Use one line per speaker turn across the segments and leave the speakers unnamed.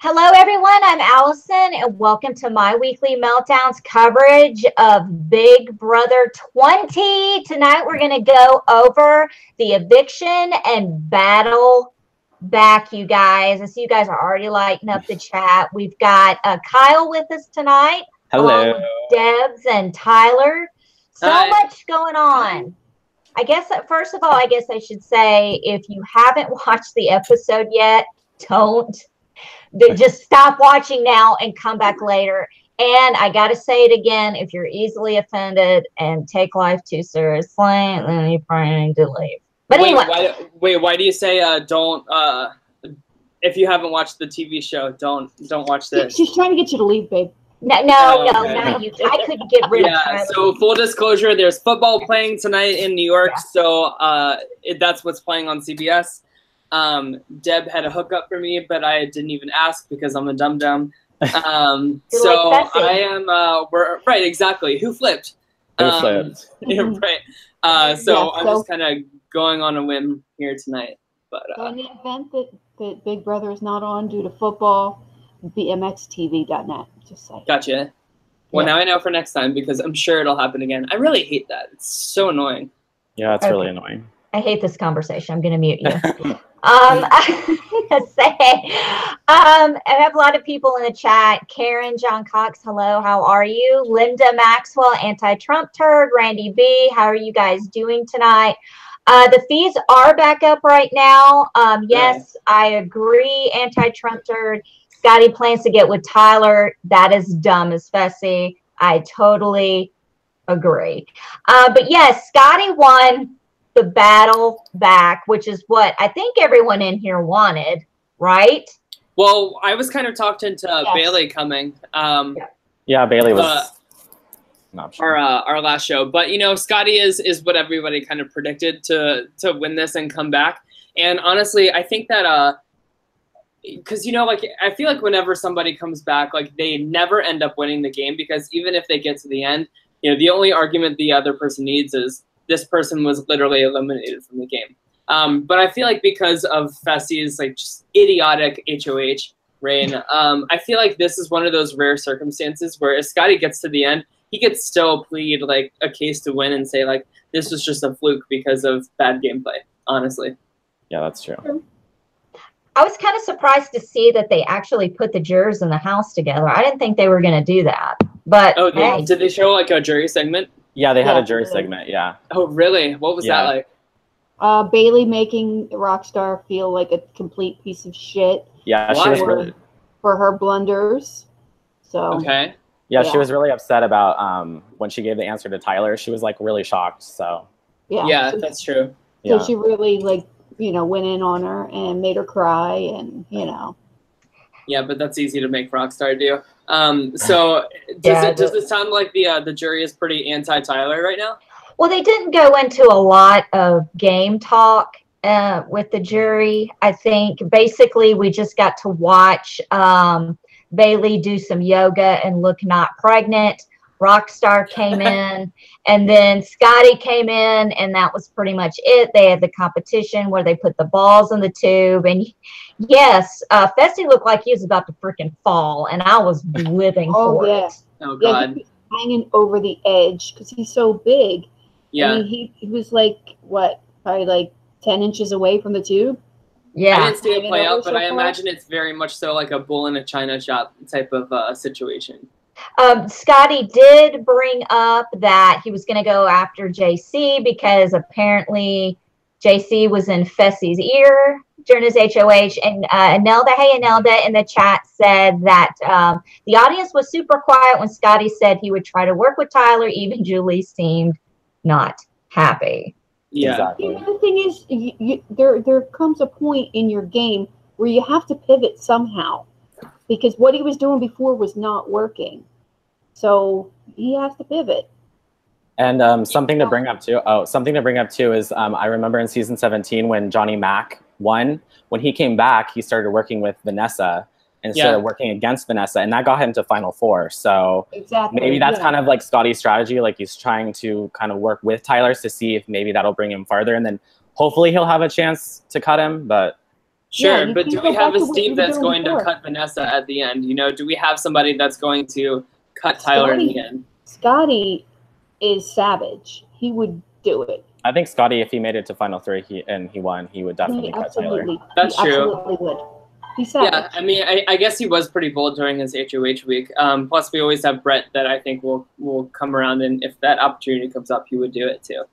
Hello, everyone. I'm Allison, and welcome to my weekly Meltdowns coverage of Big Brother 20. Tonight, we're going to go over the eviction and battle back, you guys. I see you guys are already lighting up the chat. We've got Kyle with us tonight.
Hello.
Debs and Tyler. So
Hi.
much going on. I guess, first of all, I guess I should say, if you haven't watched the episode yet, don't. Just stop watching now and come back later. And I got to say it again, if you're easily offended and take life too seriously, then you probably need to leave. But anyway.
Why do you say don't, if you haven't watched the TV show, don't watch this?
She's trying to get you to leave, babe.
No, not you. I couldn't get rid of Tyler.
So full disclosure, there's football playing tonight in New York, so that's what's playing on CBS. Deb had a hookup for me, but I didn't even ask because I'm a dum-dum. So
like
I am, right, exactly. Who flipped?
Who flipped?
Yeah, right. So I'm just kind of going on a whim here tonight. But
so in the event that Big Brother is not on due to football, bmxtv.net. Just say.
Gotcha. Well, now I know for next time because I'm sure it'll happen again. I really hate that. It's so annoying.
Yeah, it's really annoying.
I hate this conversation. I'm going to mute you. I have a lot of people in the chat. Karen, John Cox, hello, how are you? Linda Maxwell, anti-Trump turd. Randy B, how are you guys doing tonight? The feeds are back up right now. Yes, I agree, anti-Trump turd. Scottie plans to get with Tyler. That is dumb as Fessy. I totally agree. But yes, Scottie won the battle back, which is what I think everyone in here wanted, right?
Well, I was kind of talked into Bayleigh coming.
Yeah, Bayleigh was an option.
Our last show. But, you know, Scottie is what everybody kind of predicted to win this and come back. And honestly, I think that because, you know, like, I feel like whenever somebody comes back, like, they never end up winning the game because even if they get to the end, you know, the only argument the other person needs is this person was literally eliminated from the game. But I feel like because of Fessy's, like, just idiotic HOH reign, I feel like this is one of those rare circumstances where if Scottie gets to the end, he could still plead, like, a case to win and say, like, this was just a fluke because of bad gameplay, honestly.
Yeah, that's true.
I was kind of surprised to see that they actually put the jurors in the house together. I didn't think they were going to do that. But
did they show, like, a jury segment?
Yeah, they had a jury segment, yeah.
Oh, really? What was that like?
Bayleigh making Rockstar feel like a complete piece of shit.
Yeah, she was really...
For her blunders. So.
Okay.
Yeah, she was really upset about when she gave the answer to Tyler. She was, like, really shocked, so.
Yeah, that's true.
So she really, like, you know, went in on her and made her cry and, you know.
Yeah, but that's easy to make Rockstar do. So does it sound like the jury is pretty anti-Tyler right now?
Well, they didn't go into a lot of game talk with the jury. I think basically we just got to watch Bayleigh do some yoga and look not pregnant. Rockstar came in, and then Scottie came in, and that was pretty much it. They had the competition where they put the balls in the tube, and yes, Fessy looked like he was about to freaking fall, and I was living for it.
Oh, God.
Yeah, he was hanging over the edge because he's so big.
Yeah.
I mean, he was like, what, probably like 10 inches away from the tube?
Yeah.
I didn't see it play out, but I imagine it's very much so like a bull in a china shop type of situation.
Scottie did bring up that he was going to go after JC because apparently JC was in Fessy's ear during his HOH. And Anelda in the chat said that the audience was super quiet when Scottie said he would try to work with Tyler. Even Julie seemed not happy.
Yeah.
Exactly.
You know, the thing is, there comes a point in your game where you have to pivot somehow. Because what he was doing before was not working. So he has to pivot.
And something to bring up too is I remember in season 17 when Johnny Mac won, when he came back, he started working with Vanessa instead of working against Vanessa, and that got him to Final Four. So maybe that's kind of like Scottie's strategy. Like he's trying to kind of work with Tyler to see if maybe that'll bring him farther, and then hopefully he'll have a chance to cut him. But
Sure,
Yeah,
but do we have a Steve that's going to cut Vanessa at the end? You know, do we have somebody that's going to cut Tyler in the end?
Scottie is savage. He would do it.
I think Scottie, if he made it to Final 3 and he won, he would definitely cut Tyler.
That's true.
Absolutely would. He's savage.
Yeah, I mean, I guess he was pretty bold during his HOH week. Plus, we always have Brett that I think will come around, and if that opportunity comes up, he would do it too.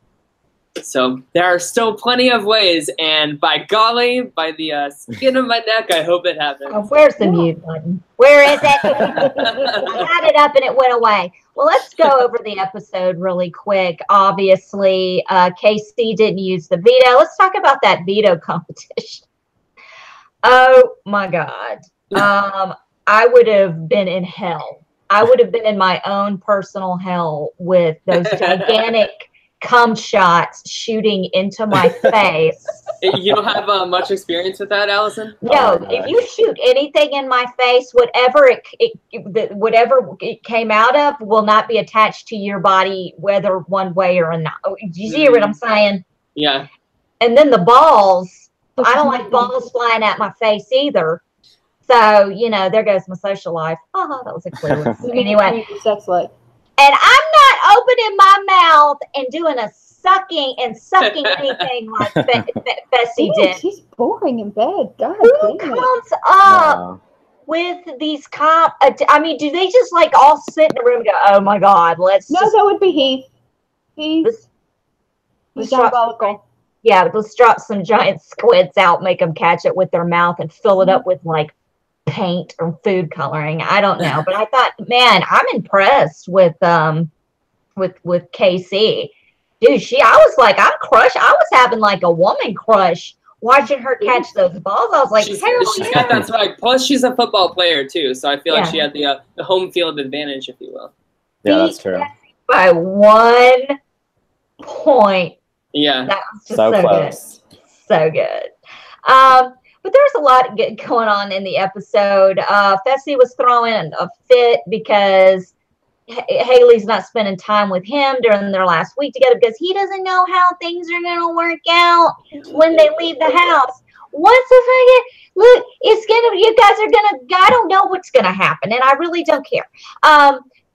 So there are still plenty of ways, and by golly, by the skin of my neck, I hope it happens.
Oh, where's the mute button? Where is it? I had it up and it went away. Well, let's go over the episode really quick. Obviously, Kaycee didn't use the veto. Let's talk about that veto competition. Oh my God. I would have been in hell. I would have been in my own personal hell with those gigantic cum shots shooting into my face.
You don't have much experience with that, Allison?
No, if you shoot anything in my face, whatever it came out of will not be attached to your body, whether one way or another. Do you see what I'm saying?
Yeah.
And then the balls, I don't like balls flying at my face either. So, you know, there goes my social life. Oh, that was a clue. Anyway.
Sex life.
And I'm not opening my mouth and doing a sucking anything like Fessy did.
She's boring in bed. God,
who comes up with these I mean, do they just like all sit in the room and go, oh my God, let's
No, that would be Heath. He's diabolical.
Yeah, let's drop some giant squids out, make them catch it with their mouth and fill it up with like paint or food coloring. I don't know, but I thought, man, I'm impressed with Kaycee. Dude, I was like, I'm crushed. I was having like a woman crush watching her catch those balls. I was like,
she's got that swag. Plus, she's a football player too, so I feel like she had the home field advantage, if you will.
Yeah, that's true.
By 1 point.
Yeah,
that was just
so close.
Good. So good. But there's a lot going on in the episode. Fessy was throwing a fit because Haleigh's not spending time with him during their last week together because he doesn't know how things are going to work out when they leave the house. What's the thing? Look, you guys are going to, I don't know what's going to happen, and I really don't care.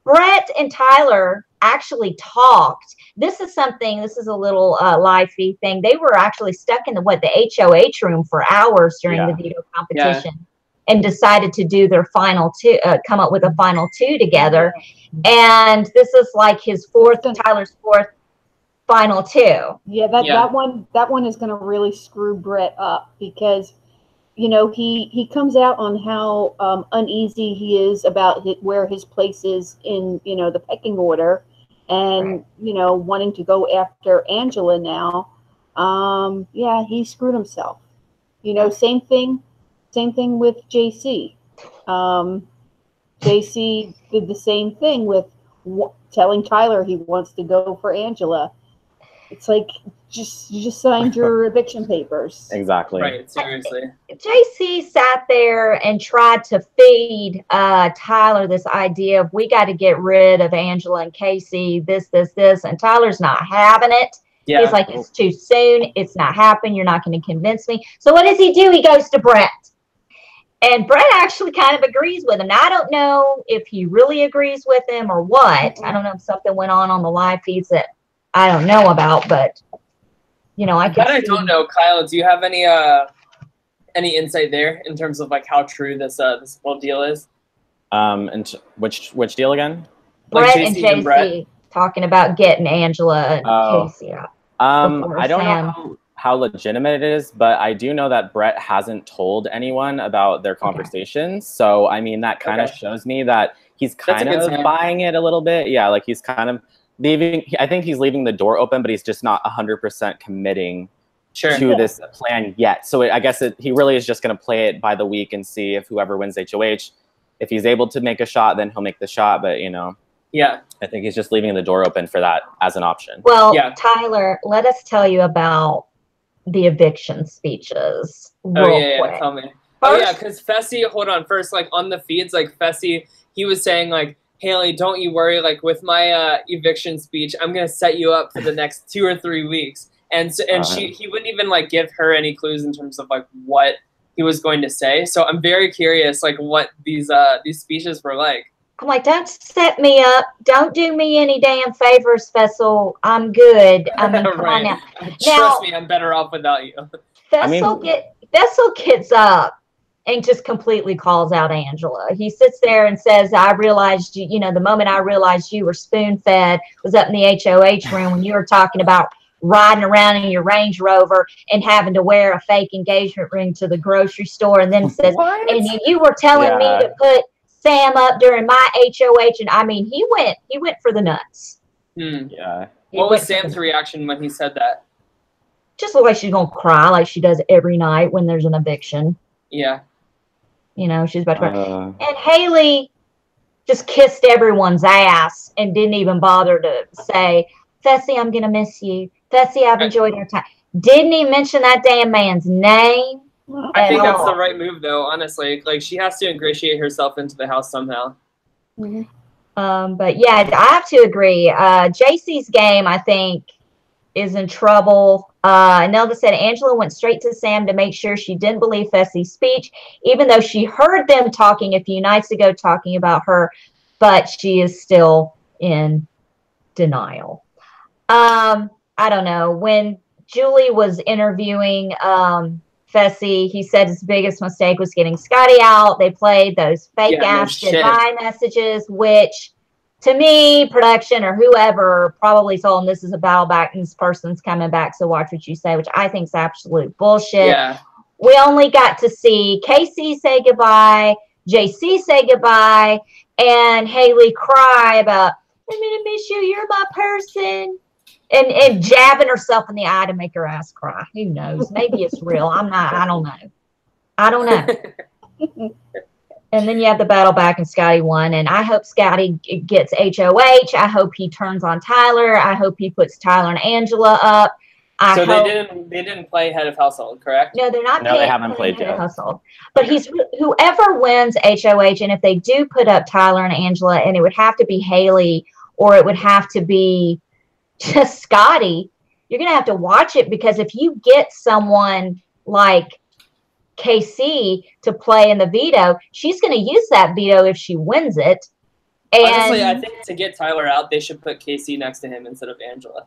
Brett and Tyler actually talked. This is a little live feed thing. They were actually stuck in the HOH room for hours during the veto competition and decided to do their final two, come up with a final two together. And this is like Tyler's fourth final two.
Yeah, that one is going to really screw Brett up because, you know, he comes out on how uneasy he is about where his place is in, you know, the pecking order. And, you know, wanting to go after Angela now, yeah, he screwed himself. You know, same thing with JC. JC did the same thing with telling Tyler he wants to go for Angela. It's like, you just signed your eviction papers.
Exactly.
Right, seriously.
JC sat there and tried to feed Tyler this idea of we got to get rid of Angela and Kaycee, this, and Tyler's not having it. Yeah. He's like, it's too soon. It's not happening. You're not going to convince me. So what does he do? He goes to Brett. And Brett actually kind of agrees with him. Now, I don't know if he really agrees with him or what. I don't know if something went on the live feeds that I don't know about, but you know, I
don't know, Kyle. Do you have any insight there in terms of like how true this whole deal is?
And which deal again?
Brett and JC talking about getting Angela and Kaycee out.
I don't know how legitimate it is, but I do know that Brett hasn't told anyone about their conversations. So I mean, that kind of shows me that he's kind of buying it a little bit. Yeah, like he's kind of leaving. I think he's leaving the door open, but he's just not 100% committing to this plan yet. So I guess he really is just going to play it by the week and see if whoever wins HOH, if he's able to make a shot, then he'll make the shot. But you know, I think he's just leaving the door open for that as an option.
Well, Tyler, let us tell you about the eviction speeches.
Tell me. Because Fessy, hold on, first, like on the feeds, like Fessy, he was saying like, Haleigh, don't you worry, like with my eviction speech, I'm gonna set you up for the next 2 or 3 weeks. And he wouldn't even like give her any clues in terms of like what he was going to say. So I'm very curious, like, what these speeches were like.
I'm like, don't set me up. Don't do me any damn favors, Faysal. I'm good. I mean, come on now.
Trust me, I'm better off without you.
Faysal gets up and just completely calls out Angela. He sits there and says, I realized you know, the moment I realized you were spoon-fed was up in the HOH room when you were talking about riding around in your Range Rover and having to wear a fake engagement ring to the grocery store. And then says, and you were telling me to put Sam up during my HOH. And I mean, he went for the nuts.
Yeah. What was Sam's reaction when he said that?
Just looked like she's going to cry like she does every night when there's an eviction.
Yeah.
You know, she's about to cry. And Haleigh just kissed everyone's ass and didn't even bother to say, Fessy, I'm going to miss you. Fessy, I've enjoyed our time. Didn't even mention that damn man's name.
I think that's the right move, though, honestly. Like, she has to ingratiate herself into the house somehow.
But, yeah, I have to agree. JC's game, I think, is in trouble. Nelda said Angela went straight to Sam to make sure she didn't believe Fessy's speech, even though she heard them talking a few nights ago, talking about her, but she is still in denial. I don't know. When Julie was interviewing Fessy, he said his biggest mistake was getting Scottie out. They played those fake-ass goodbye messages, which, to me, production or whoever probably told him this is a battle back and this person's coming back, so watch what you say, which I think is absolute bullshit.
Yeah.
We only got to see Kaycee say goodbye, JC say goodbye, and Haleigh cry about, I'm going to miss you, you're my person. And jabbing herself in the eye to make her ass cry. Who knows? Maybe it's real. I don't know. And then you have the battle back and Scottie won. And I hope Scottie gets HOH. I hope he turns on Tyler. I hope he puts Tyler and Angela up.
So they didn't play head of household, correct?
No, they're not.
No, they haven't played
head
yet.
of household. But whoever wins HOH, and if they do put up Tyler and Angela, and it would have to be Haleigh or it would have to be just Scottie, you're going to have to watch it, because if you get someone like Kaycee to play in the veto, she's going to use that veto if she wins it. And
honestly, I think to get Tyler out, they should put Kaycee next to him instead of Angela.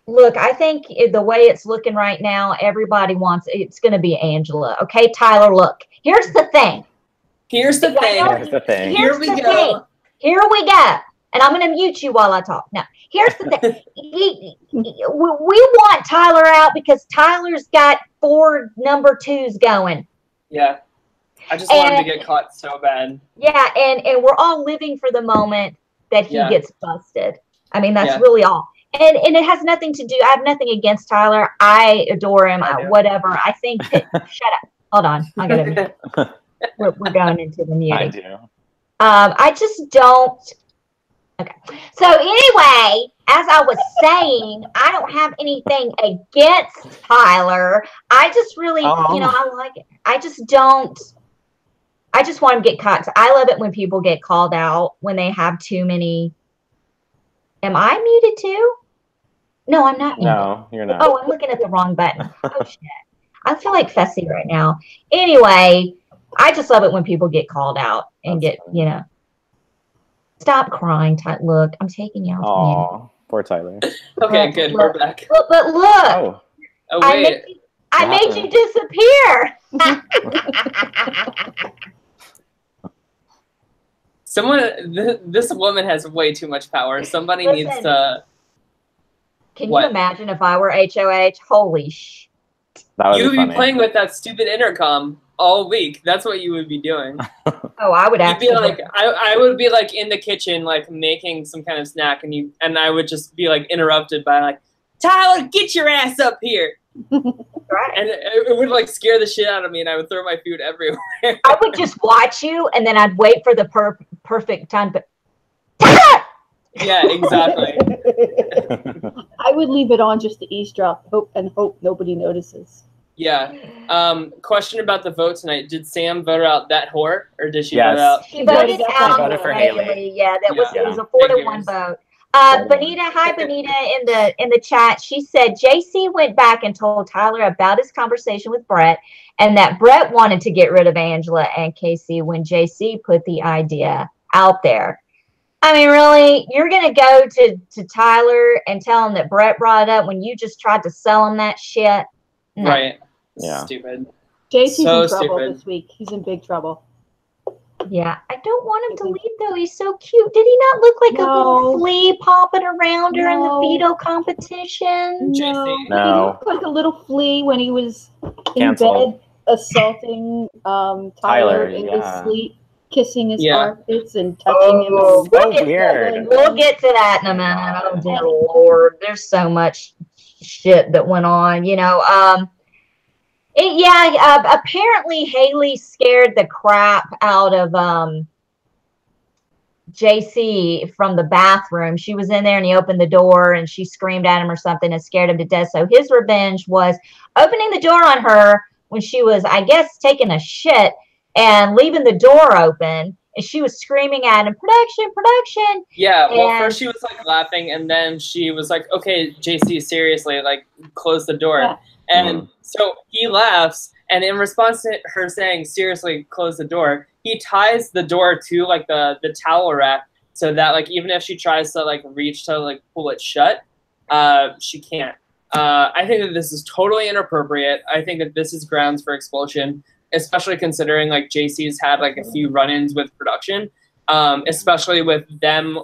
Look, I think the way it's looking right now, everybody wants it's going to be Angela. Okay, Tyler, look, here's the thing.
Here we go.
Here we go. And I'm going to mute you while I talk. Now, here's the thing. We want Tyler out because Tyler's got 4 number 2s going.
Yeah. I just want him to get caught so bad.
Yeah, and we're all living for the moment that he gets busted. I mean, that's really all. And it has nothing to do, I have nothing against Tyler. I adore him, whatever. I think that, shut up. Hold on. I'm going to we're going into the muting.
I do.
I just don't. Okay. So anyway, as I was saying, I don't have anything against Tyler. I just really, you know, I like it. I just want him to get caught. I love it when people get called out when they have too many. Am I muted too? No, I'm not muted.
No, you're not.
Oh, I'm looking at the wrong button. Oh, shit. I feel like Fessy right now. Anyway, I just love it when people get called out and get, you know. Stop crying, Tyler. Look, I'm taking you out.
Oh, poor Tyler.
Okay, good. We're back.
But look.
Oh, wait.
I made you disappear.
This woman has way too much power. Somebody needs to.
Can you imagine if I were HOH? Holy sh!
You would be playing with that stupid intercom all week. That's what you would be doing.
Oh, I would actually.
You'd be like, I would be like in the kitchen, like making some kind of snack, and I would just be like interrupted by like, Tyler, get your ass up here.
Right.
And it would like scare the shit out of me, and I would throw my food everywhere.
I would just watch you, and then I'd wait for the perfect time. But Tyler!
Yeah, exactly.
I would leave it on just to eavesdrop, hope nobody notices.
Yeah. Question about the vote tonight. Did Sam vote out that whore, or did she vote out?
She voted out
for Haleigh.
Yeah, it was a 4-to-1 vote. Bonita, hi Bonita in the chat. She said JC went back and told Tyler about his conversation with Brett and that Brett wanted to get rid of Angela and Kaycee when JC put the idea out there. I mean, really, you're gonna go to Tyler and tell him that Brett brought it up when you just tried to sell him that shit? No.
Right.
Yeah.
Stupid.
JC's
So
in trouble
stupid.
this week. He's in big trouble.
Yeah, I don't want him to leave though. He's so cute. Did he not look like a little flea popping around during the veto competition?
JC.
He
No.
looked like a little flea when he was in
Canceled.
bed assaulting Tyler in his sleep, kissing his armpits and touching him.
Oh,
weird.
We'll get to that in a minute. Oh dear Lord, there's so much shit that went on. You know, apparently Haleigh scared the crap out of JC from the bathroom. She was in there and he opened the door and she screamed at him or something and scared him to death. So his revenge was opening the door on her when she was, I guess, taking a shit and leaving the door open. And she was screaming at him, production.
Yeah, well, first she was like laughing, and then she was like, okay, JC, seriously, like, close the door. Yeah. And so he laughs, and in response to her saying, seriously, close the door, he ties the door to, like, the towel rack so that, like, even if she tries to, like, reach to, like, pull it shut, she can't. I think that this is totally inappropriate. I think that this is grounds for expulsion, especially considering, like, JC's had, like, a few run-ins with production, especially with them,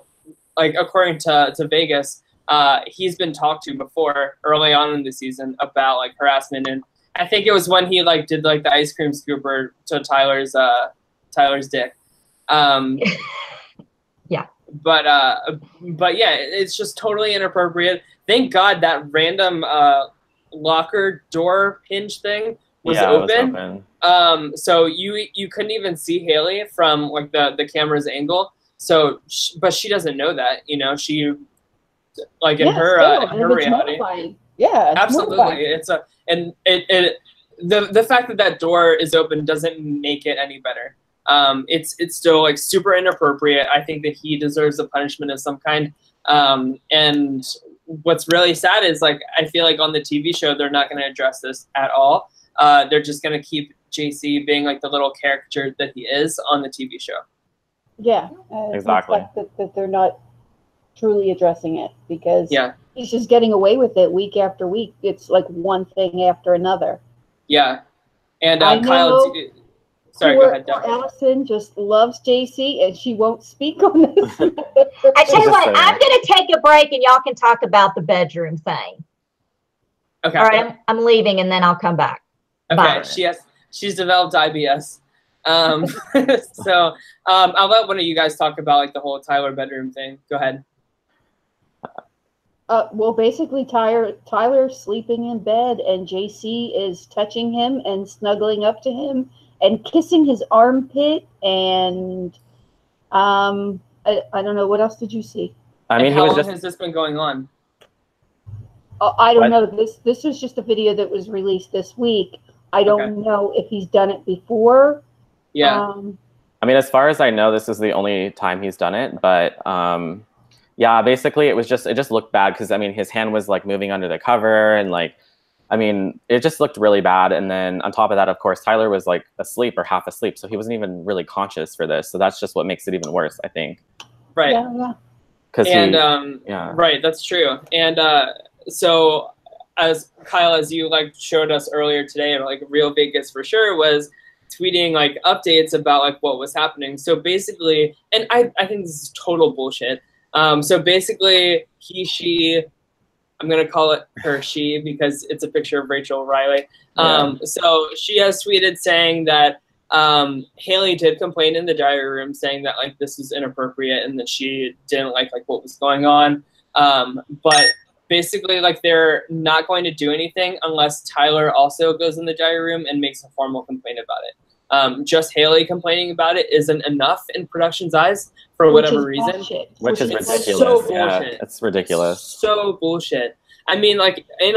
like, according to Vegas, he's been talked to before early on in the season about, like, harassment. And I think it was when he, like, did, like, the ice cream scooper to Tyler's dick.
Yeah.
But yeah, it's just totally inappropriate. Thank God that random locker door hinge thing was open. So you couldn't even see Haleigh from, like, the camera's angle. So, but she doesn't know that, you know. She, like, in her reality, absolutely. Mortifying. The fact that door is open doesn't make it any better. It's still, like, super inappropriate. I think that he deserves a punishment of some kind. And what's really sad is, like, I feel like on the TV show they're not going to address this at all. They're just going to keep JC being, like, the little caricature that he is on the TV show.
Yeah,
exactly.
That they're not truly addressing it because he's just getting away with it week after week. It's like one thing after another.
Yeah, and Kyle. Sorry, go ahead.
Allison just loves JC and she won't speak on this.
I tell you what, I'm going to take a break and y'all can talk about the bedroom thing.
Okay.
All right, I'm leaving and then I'll come back.
Okay, bye. She's developed IBS. So I'll let one of you guys talk about, like, the whole Tyler bedroom thing. Go ahead.
Well, basically, Tyler's sleeping in bed and JC is touching him and snuggling up to him and kissing his armpit and I don't know, what else did you see?
I mean,
how long has this been going on?
I don't know. This was just a video that was released this week. I don't know if he's done it before.
Yeah.
I mean, as far as I know, this is the only time he's done it. But yeah, basically, it just looked bad because, I mean, his hand was, like, moving under the cover and, like, I mean, it just looked really bad. And then on top of that, of course, Tyler was, like, asleep or half asleep, so he wasn't even really conscious for this. So that's just what makes it even worse, I think.
Right.
Yeah.
Right, that's true. And so, as Kyle, as you, like, showed us earlier today, like, Real Vegas for sure was tweeting, like, updates about, like, what was happening. So basically, and I think this is total bullshit. So basically, she, I'm going to call it her she because it's a picture of Rachel Riley. So she has tweeted saying that Haleigh did complain in the diary room saying that, like, this was inappropriate and that she didn't like what was going on. But basically, like, they're not going to do anything unless Tyler also goes in the diary room and makes a formal complaint about it. Just Haleigh complaining about it isn't enough in production's eyes for whatever reason.
Which is ridiculous.
So bullshit.
Yeah, it's ridiculous.
So bullshit. I mean, like, in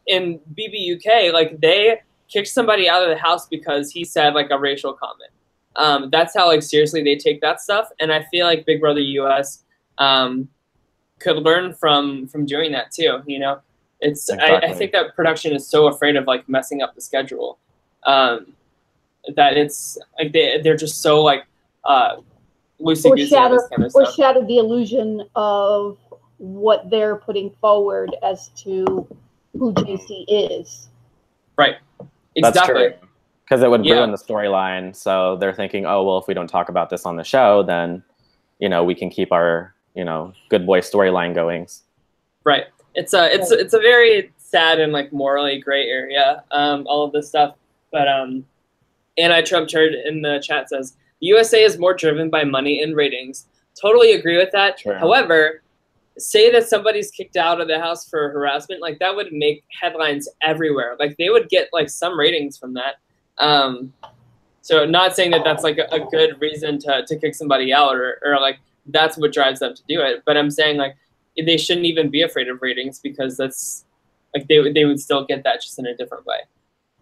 BBUK, like, they kicked somebody out of the house because he said, like, a racial comment. That's how, like, seriously they take that stuff. And I feel like Big Brother US could learn from doing that too. You know, it's
Exactly.
I think that production is so afraid of like messing up the schedule, that it's like they're just so like loosey-goosey on this kind of stuff.
Or shatter the illusion of what they're putting forward as to who JC is.
Right. Exactly.
That's true. Because it would ruin the storyline. So they're thinking, oh, well, if we don't talk about this on the show, then, you know, we can keep our, you know, good boy storyline going.
Right. It's a very sad and like morally gray area, all of this stuff. But Anti-Trump Turd in the chat says, the USA is more driven by money and ratings. Totally agree with that.
True.
However, say that somebody's kicked out of the house for harassment, like that would make headlines everywhere. Like they would get like some ratings from that. So not saying that that's like a good reason to kick somebody out or like that's what drives them to do it. But I'm saying like they shouldn't even be afraid of ratings because that's like they would still get that just in a different way.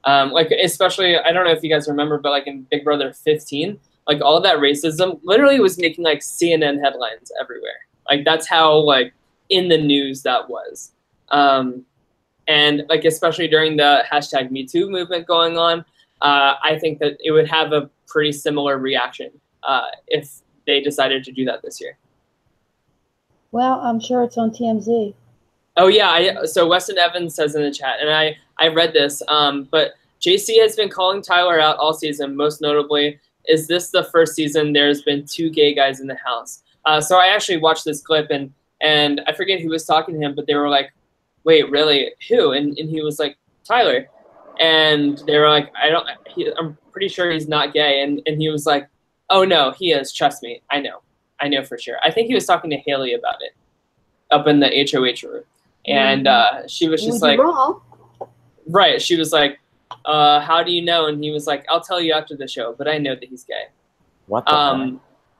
Like especially, I don't know if you guys remember, but like in Big Brother 15, like all of that racism literally was making like CNN headlines everywhere. Like that's how like in the news that was. And like especially during the #MeToo movement going on, I think that it would have a pretty similar reaction if they decided to do that this year.
Well, I'm sure it's on TMZ.
Oh yeah, so Weston Evans says in the chat, and I read this, but JC has been calling Tyler out all season. Most notably, is this the first season there's been 2 gay guys in the house? So I actually watched this clip, and I forget who was talking to him, but they were like, "Wait, really? Who?" And he was like, "Tyler." And they were like, I'm pretty sure he's not gay. And he was like, oh no, he is. Trust me. I know for sure. I think he was talking to Haleigh about it up in the HOH room. And she was just like,
wrong.
Right. She was like, how do you know? And he was like, I'll tell you after the show, but I know that he's gay.
What the heck?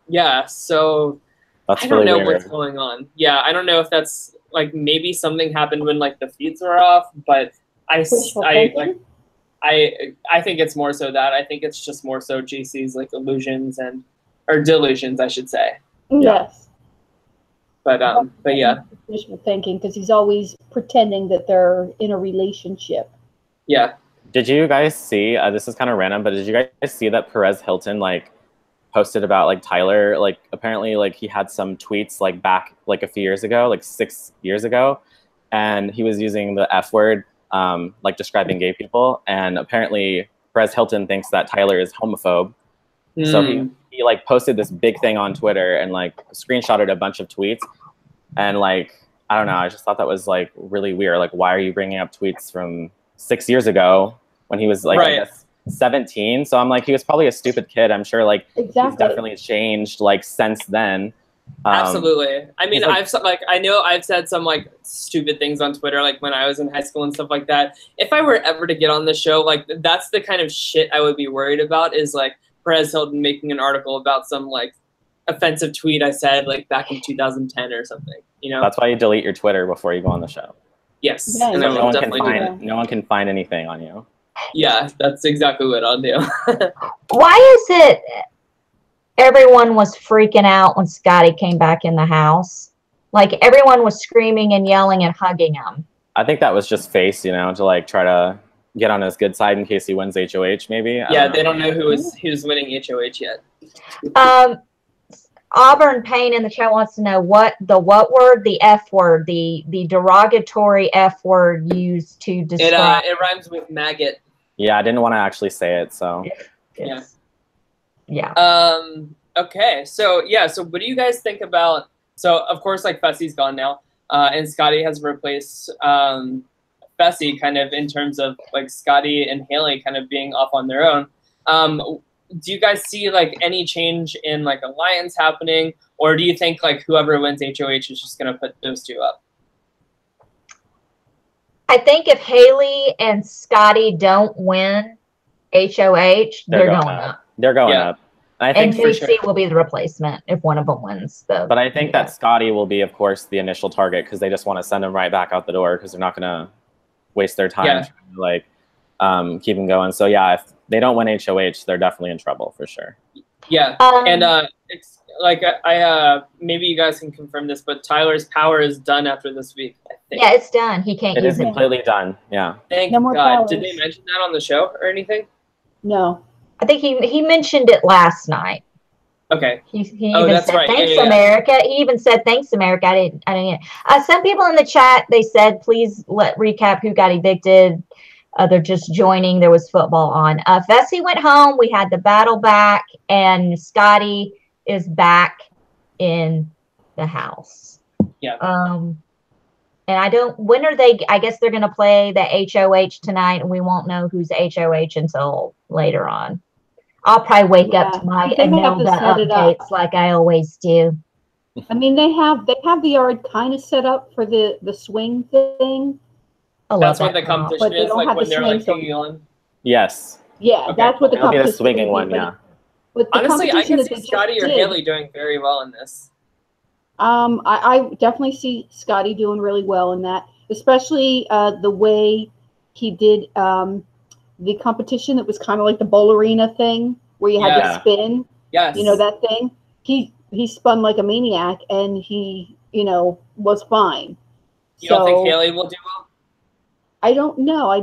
Yeah. So
That's
I don't
really
know
weird.
what's going on. Yeah. I don't know if that's like maybe something happened when like the feeds were off, but I think it's more so that. I think it's just more so JC's like illusions or delusions, I should say.
Yes.
But yeah.
Wishful thinking, because he's always pretending that they're in a relationship.
Yeah.
Did you guys see, this is kind of random, but did you guys see that Perez Hilton like posted about like Tyler, like apparently like he had some tweets like back like a few years ago, like 6 years ago, and he was using the F word like describing gay people, and apparently Perez Hilton thinks that Tyler is homophobe. So he like posted this big thing on Twitter and like screenshotted a bunch of tweets, and like I don't know, I just thought that was like really weird. Like, why are you bringing up tweets from 6 years ago when he was like I guess 17? So I'm like, he was probably a stupid kid. I'm sure like he's definitely changed like since then.
Absolutely. I mean,
like,
I know I've said some like stupid things on Twitter, like when I was in high school and stuff like that. If I were ever to get on the show, like that's the kind of shit I would be worried about, is like Perez Hilton making an article about some like offensive tweet I said like back in 2010 or something, you know? That's
why you delete your Twitter before you go on the show.
Yes.
Yeah,
and
so no one can find anything on you.
Yeah, that's exactly what I'll do.
Why is it everyone was freaking out when Scottie came back in the house? Like everyone was screaming and yelling and hugging him.
I think that was just face, you know, to like try to get on his good side in case he wins HOH maybe.
Yeah, they don't know who's winning HOH yet.
Auburn Payne in the chat wants to know what word, the F word, the derogatory F word used to describe.
It rhymes with maggot.
Yeah, I didn't want to actually say it, so.
Yeah. Okay, so yeah, so what do you guys think about? So of course, like Fessy's gone now, and Scottie has replaced Fessy, kind of in terms of like Scottie and Haleigh kind of being off on their own. Do you guys see like any change in like alliance happening, or do you think like whoever wins HOH is just gonna put those two up?
I think if Haleigh and Scottie don't win HOH, they're going up.
They're going up. And I think
Kaycee will be the replacement if one of them wins.
But I think that Scottie will be, of course, the initial target because they just want to send him right back out the door because they're not going to waste their time trying to like keep him going. So yeah, if they don't win HOH, they're definitely in trouble for sure.
Yeah, and like I maybe you guys can confirm this, but Tyler's power is done after this week, I think.
Yeah, it's done. He can't
It
use
is
it.
completely done. Yeah.
Thank
No more
God.
powers.
Did they mention that on the show or anything?
No.
I think he mentioned it last night.
Okay.
He
Oh,
even
that's
said,
right.
"Thanks,
Yeah, yeah.
America." He even said, "Thanks, America." I didn't. Some people in the chat, they said, "Please recap who got evicted." They're just joining. There was football on. Fessy went home. We had the battle back, and Scottie is back in the house.
Yeah.
And I don't. When are they? I guess they're going to play the HOH tonight, and we won't know who's HOH until later on. I'll probably wake up tonight and know the updates like I always do.
I mean, they have the yard kind of set up for the swing thing.
That's what the competition is, like when they're like hanging on.
Yes.
Yeah,
Okay.
that's what the
It'll be
competition
the swinging
is,
one,
but-
yeah.
but the
Honestly, I
competition
can
that
see
they just
Scottie or
did-
Haleigh doing very well in this.
I definitely see Scottie doing really well in that, especially the way he did the competition that was kind of like the bowl arena thing where you had to spin.
Yes.
You know that thing? He spun like a maniac and he, was fine.
You don't think Haleigh will do well?
I don't know. I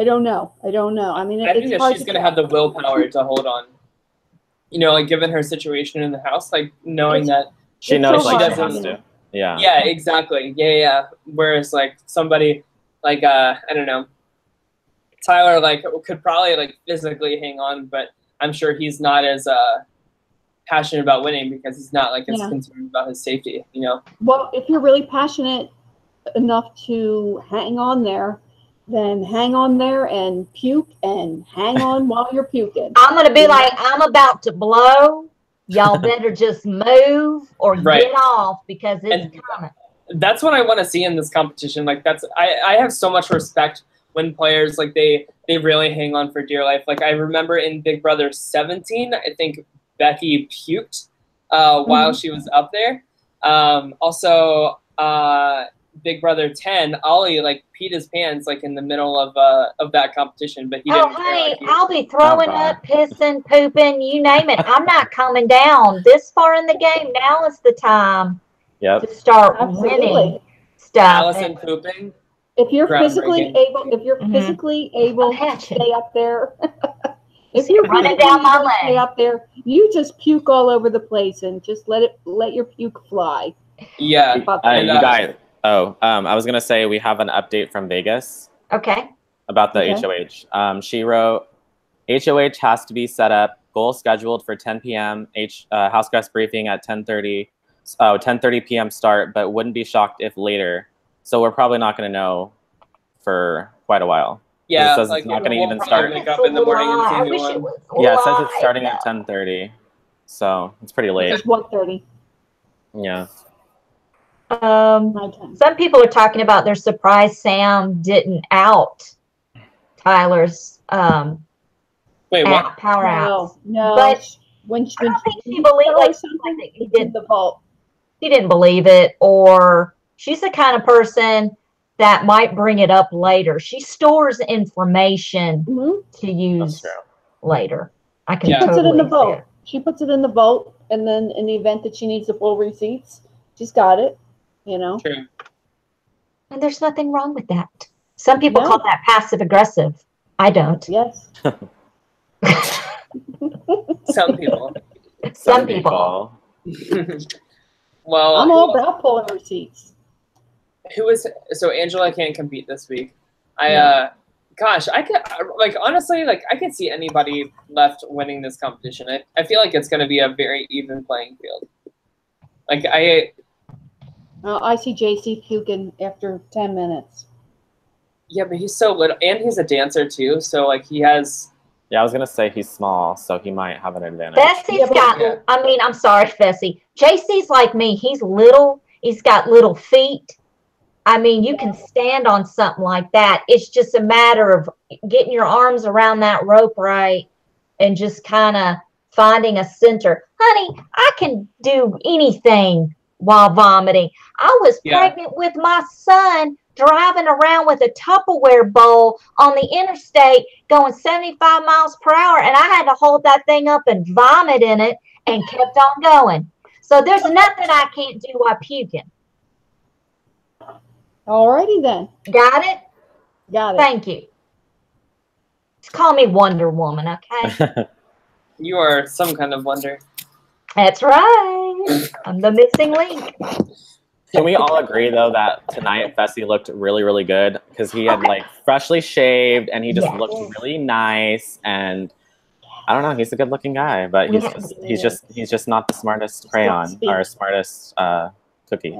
don't know. I mean,
I think
it's
that
hard
she's
to
going to have the willpower to hold on. Like given her situation in the house, like knowing that
she knows
so
like
hard.
she has to. Yeah.
Yeah, exactly. Yeah. Whereas like somebody like I don't know, Tyler like could probably like physically hang on, but I'm sure he's not as passionate about winning because he's not like as concerned about his safety.
Well, if you're really passionate enough to hang on there, then hang on there and puke and hang on while you're puking.
I'm going to be like, I'm about to blow. Y'all better just move or get off because it's coming.
That's what I want to see in this competition. Like I have so much respect when players like they really hang on for dear life. Like I remember in Big Brother 17, I think Becky puked while she was up there. Also, Big Brother 10, Ollie like peed his pants like in the middle of that competition, but he didn't care.
Honey, I'll be throwing up, pissing, pooping, you name it. I'm not coming down this far in the game. Now is the time to start winning stuff.
Allison pooping.
If you're physically able, to stay up there, if you're
running down my leg,
stay up there, you just puke all over the place and just let your puke fly.
Yeah,
you guys. I was gonna say we have an update from Vegas.
Okay.
About the HOH. She wrote, HOH has to be set up. Goal scheduled for 10 p.m. House guest briefing at 10:30. 10:30 p.m. start, but wouldn't be shocked if later. So we're probably not going to know for quite a while.
Yeah,
it says it's not going to even start.
Wake up in the morning and see
yeah, it says it's starting at 10:30, so it's pretty late.
It's 1:30.
Yeah.
Some people are talking about their surprise Sam didn't out Tyler's
power
outs.
No,
but
when
I don't think she believed like something that he did
the vault.
He didn't believe it, or she's the kind of person that might bring it up later. She stores information to use later. I can
puts it in the vault.
It.
She puts it in the vault, and then in the event that she needs the full receipts, she's got it.
True.
And there's nothing wrong with that. Some people call that passive aggressive. I don't.
Yes.
Some people.
Some people.
Well,
I'm all about pulling receipts.
So Angela can't compete this week. Gosh, I could honestly I could see anybody left winning this competition. I feel like it's going to be a very even playing field.
I see JC puking after 10 minutes.
Yeah, but he's so little, and he's a dancer too. So he has.
Yeah, I was gonna say he's small, so he might have an advantage.
Fessy's got. I mean, I'm sorry, Fessy. JC's like me. He's little. He's got little feet. I mean, you can stand on something like that. It's just a matter of getting your arms around that rope right, and just kind of finding a center. Honey, I can do anything while vomiting. I was pregnant with my son, driving around with a Tupperware bowl on the interstate going 75 miles per hour, and I had to hold that thing up and vomit in it, and kept on going. So there's nothing I can't do while puking.
Alrighty then.
Got it?
Got it.
Thank you. Just call me Wonder Woman, okay?
You are some kind of wonder.
That's right. I'm the missing link.
Can we all agree, though, that tonight Fessy looked really, really good? Because he had, like, freshly shaved, and he just looked really nice. And I don't know, he's a good-looking guy, but he's just not the smartest crayon or smartest cookie.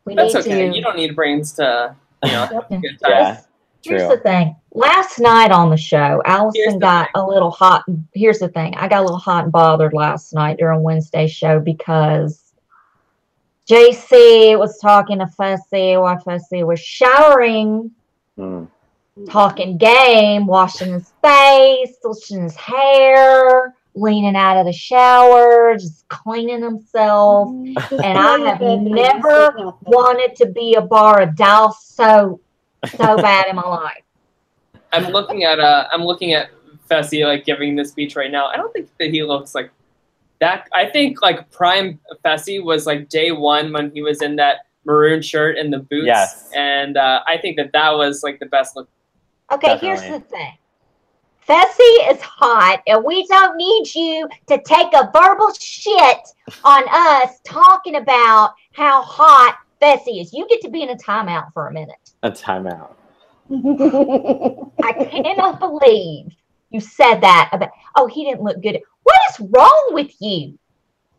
That's okay. You don't need brains to, you know, good times.
Yeah,
Here's the thing. Last night on the show, Allison got a little hot. Here's the thing. I got a little hot and bothered last night during Wednesday's show because JC was talking to Fessy while Fessy was showering, talking game, washing his face, washing his hair, leaning out of the shower, just cleaning himself. And I have never wanted to be a bar of Dial so bad in my life.
I'm looking at Fessy like giving this speech right now. I don't think that he looks like that. I think like prime Fessy was like day one when he was in that maroon shirt and the boots.
Yes.
And I think that was like the best look.
Okay, here's the thing. Fessy is hot, and we don't need you to take a verbal shit on us talking about how hot Fessy is. You get to be in a timeout for a minute.
A timeout.
I cannot believe you said that about, oh, he didn't look good. What is wrong with you?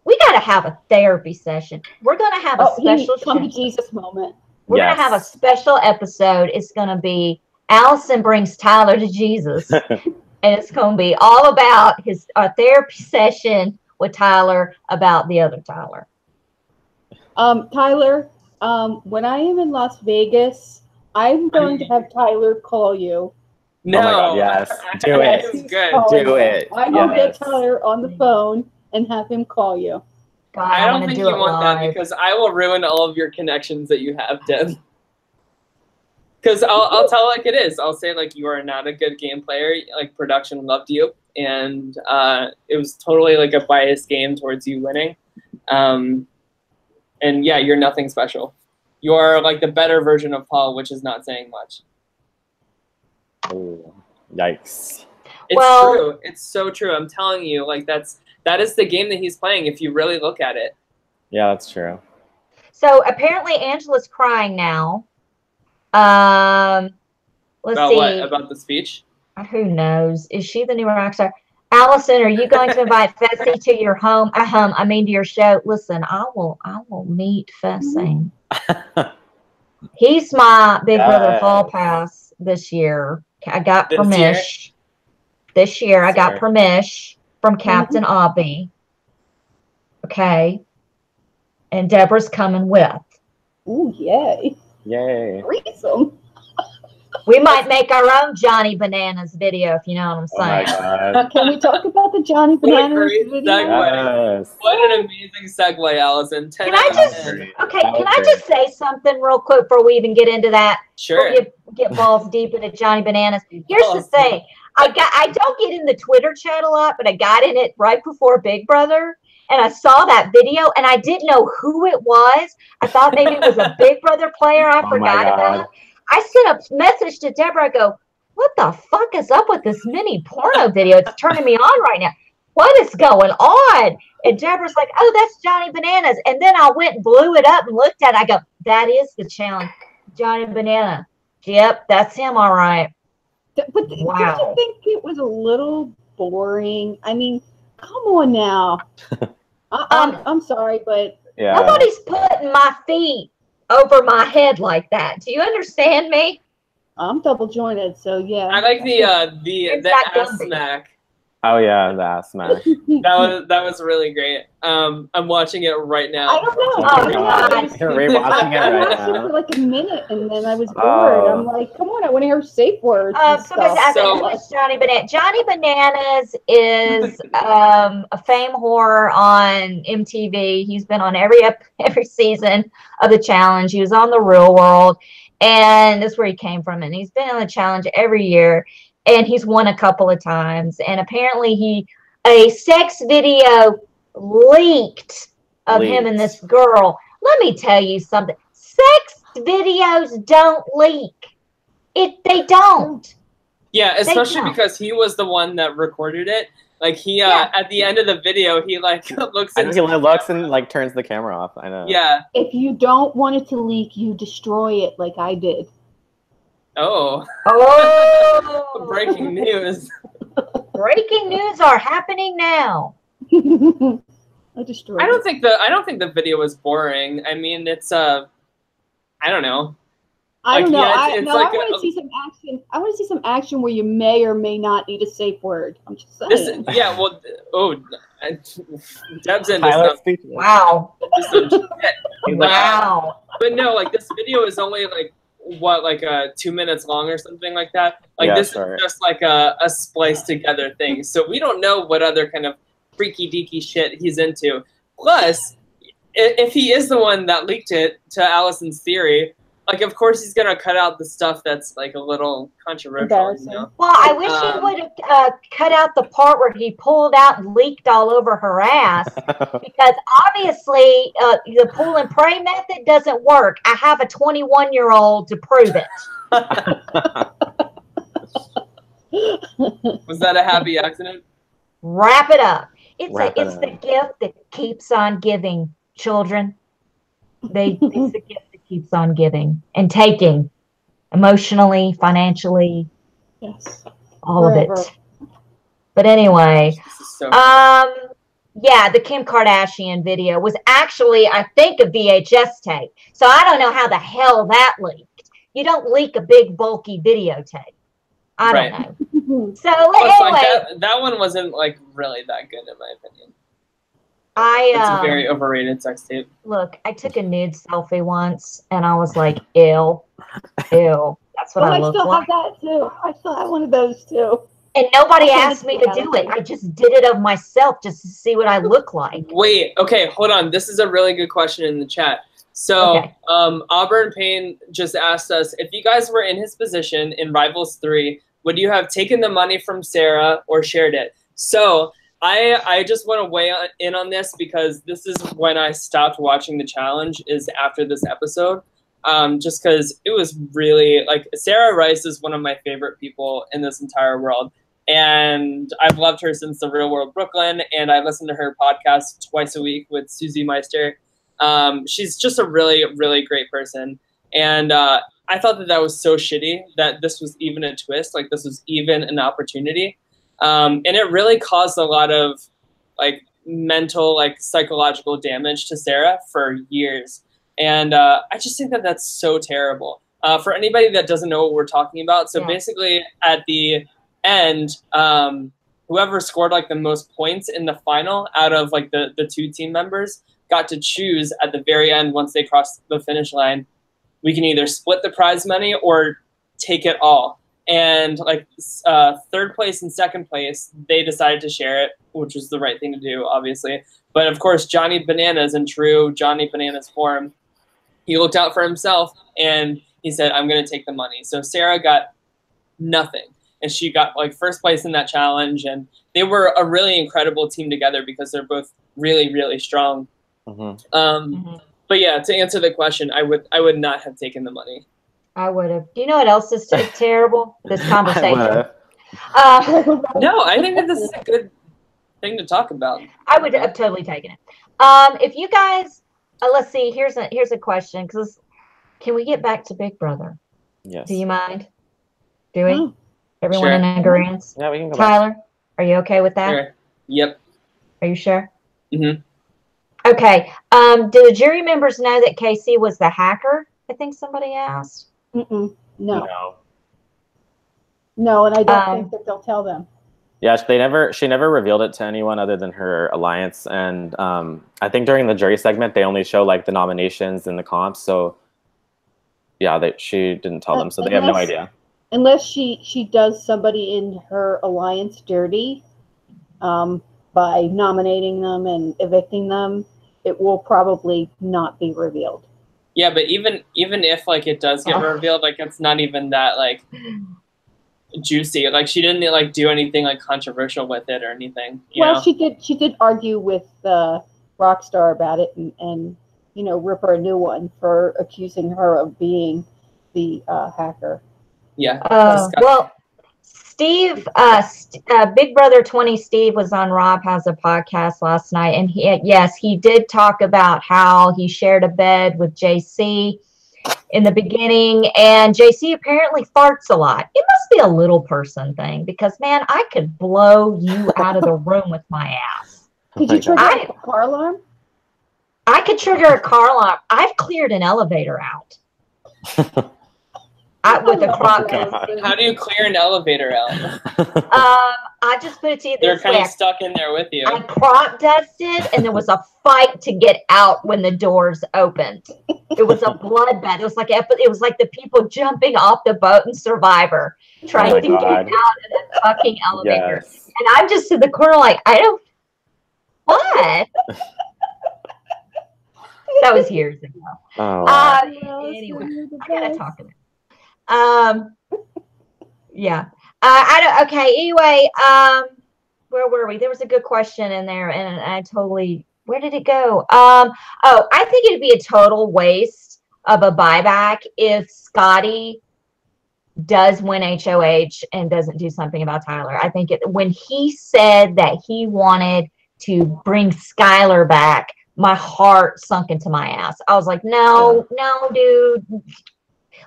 We got to have a therapy session. We're going to have a special
come to Jesus moment.
We're going to have a special episode. It's going to be Allison brings Tyler to Jesus. And it's going to be all about our therapy session with Tyler about the other Tyler.
Tyler, when I am in Las Vegas, I'm going to have Tyler call you.
No.
Oh my God, yes. Do it.
Good.
Do it.
I will get Tyler on the phone and have him call you.
God,
I don't think you want that because I will ruin all of your connections that you have, Deb. Because I'll tell like it is. I'll say like you are not a good game player. Like production loved you, and it was totally like a biased game towards you winning. And yeah, you're nothing special. You are like the better version of Paul, which is not saying much.
Oh, yikes!
It's true. It's so true. I'm telling you, like that is the game that he's playing. If you really look at it.
Yeah, that's true.
So apparently Angela's crying now. Let's
about
see.
What? About the speech?
Who knows? Is she the new Rockstar? Allison, are you going to invite Fessy to your home? I mean to your show. Listen, I will meet Fessy. He's my Big Brother Hall Pass this year. I got permission. This year I got permission from Captain Obby. Okay. And Deborah's coming with.
Ooh, yay.
Yay.
Threesome.
We might make our own Johnny Bananas video, if you know what I'm saying.
Oh my God.
Can we talk about the Johnny Bananas video?
Yes.
What an amazing segue, Allison.
Can I just say something real quick before we even get into that?
Sure.
Before we get balls deep into Johnny Bananas. Here's the thing. I don't get in the Twitter chat a lot, but I got in it right before Big Brother. And I saw that video, and I didn't know who it was. I thought maybe it was a Big Brother player I forgot about. I sent a message to Deborah. I go, what the fuck is up with this mini porno video? It's turning me on right now. What is going on? And Deborah's like, oh, that's Johnny Bananas. And then I went and blew it up and looked at it. I go, that is the challenge. Johnny Banana. Yep, that's him, all right.
But
wow.
Don't you think it was a little boring? I mean, come on now. I'm sorry, but
nobody's putting my feet over my head like that. Do you understand me?
I'm double jointed, so yeah.
I like the ass smack.
Oh yeah, the ass smack.
that was really great. I'm watching it right now.
I don't know.
You're rewatching it right now.
For like a minute, and then I was bored. I'm like, come on, I want to hear safe words.
Johnny Bananas. Johnny Bananas is a fame whore on MTV. He's been on every season of the challenge. He was on The Real World, and that's where he came from. And he's been on the challenge every year. And he's won a couple of times. And apparently a sex video leaked of him and this girl. Let me tell you something. Sex videos don't leak. They don't.
Yeah, especially because he was the one that recorded it. Like he at the end of the video, he like looks.
I know he looks and like turns the camera off. I know.
Yeah.
If you don't want it to leak, you destroy it like I did.
Oh.
Oh.
Breaking news.
Breaking news are happening now.
I destroyed.
I don't think the video was boring. I mean, it's I don't know.
I don't know.
I
want to see some action. I want to see some action where you may or may not need a safe word. I'm just saying.
Deb's in
this.
Wow.
Wow. But no, like this video is only like what, like 2 minutes long or something like that. Like this is just like a spliced together thing. So we don't know what other kind of freaky deaky shit he's into. Plus, if he is the one that leaked it to Allison's theory, like, of course he's gonna cut out the stuff that's like a little controversial. You know?
Well, I wish he would have cut out the part where he pulled out and leaked all over her ass, because obviously the pull and pray method doesn't work. I have a 21-year-old to prove it.
Was that a happy accident?
Wrap it up. It's the gift that keeps on giving, children. It's the gift that keeps on giving and taking, emotionally, financially, all of it. But anyway, yeah, the Kim Kardashian video was actually, I think, a VHS tape. So I don't know how the hell that leaked. You don't leak a big bulky videotape. I don't know. So anyway,
like that one wasn't like really that good in my opinion. It's a very overrated sex tape.
Look, I took a nude selfie once, and I was like, ew. That's what I look like.
I still have that, too. I still have one of those, too.
And nobody asked me to do it. I just did it of myself just to see what I look like.
Wait, okay, hold on. This is a really good question in the chat. So, Auburn Payne just asked us, if you guys were in his position in Rivals 3, would you have taken the money from Sarah or shared it? So, I just want to weigh in on this because this is when I stopped watching the challenge, is after this episode. Just because it was really, like, Sarah Rice is one of my favorite people in this entire world. And I've loved her since The Real World Brooklyn, and I listen to her podcast twice a week with Susie Meister. She's just a really, really great person. And I thought that was so shitty that this was even a twist, like this was even an opportunity. And it really caused a lot of like mental, like psychological damage to Sarah for years. And I just think that that's so terrible. For anybody that doesn't know what we're talking about, so basically at the end, whoever scored like the most points in the final out of like the two team members got to choose at the very end, once they crossed the finish line, we can either split the prize money or take it all. And like third place and second place, they decided to share it, which was the right thing to do, obviously. But of course, Johnny Bananas, in true Johnny Bananas form, he looked out for himself and he said, I'm going to take the money. So Sarah got nothing. And she got like first place in that challenge. And they were a really incredible team together because they're both really, really strong. But yeah, to answer the question, I would not have taken the money.
I would have. Do you know what else is terrible? This conversation.
No, I think that this is a good thing to talk about.
I would have totally taken it. If you guys, let's see. Here's a question. Because can we get back to Big Brother?
Yes.
Do you mind? Do we? Everyone
Sure.
in agreement?
Yeah, we can go
Tyler, are you okay with that?
Sure. Yep.
Are you sure?
Mm-hmm.
Okay. Do the jury members know that Kaycee was the hacker? I think somebody asked.
No.
No.
No, and I don't think that they'll tell them.
Yeah, she never revealed it to anyone other than her alliance. And I think during the jury segment, they only show like the nominations and the comps. So yeah, she didn't tell them. So they have no idea.
Unless she does somebody in her alliance dirty by nominating them and evicting them, it will probably not be revealed.
Yeah, but even if like it does get revealed, like it's not even that like juicy. Like she didn't like do anything like controversial with it or anything. You
Well,
know?
she did argue with Rockstar about it and you know, rip her a new one for accusing her of being the hacker.
Yeah.
Well, Steve, Big Brother 20 Steve was on Rob Has a Podcast last night, and he did talk about how he shared a bed with JC in the beginning, and JC apparently farts a lot. It must be a little person thing, because man, I could blow you out of the room with my ass.
Did you trigger a car alarm?
I could trigger a car alarm. I've cleared an elevator out. With a crop dust.
How do you clear an elevator out?
I just put it to you
They're
this
kind
way.
of stuck in there with you.
I crop dusted, and there was a fight to get out when the doors opened. It was a bloodbath. It was like the people jumping off the boat in Survivor, trying to get out of the fucking elevator.
Yes.
And I'm just in the corner like, I don't. What? That was years ago.
Oh.
Anyway, I gotta talk about it. Yeah. Okay. Anyway, where were we? There was a good question in there, and I totally. Where did it go? I think it'd be a total waste of a buyback if Scottie does win HOH and doesn't do something about Tyler. I think when he said that he wanted to bring Skylar back, my heart sunk into my ass. I was like, no, dude.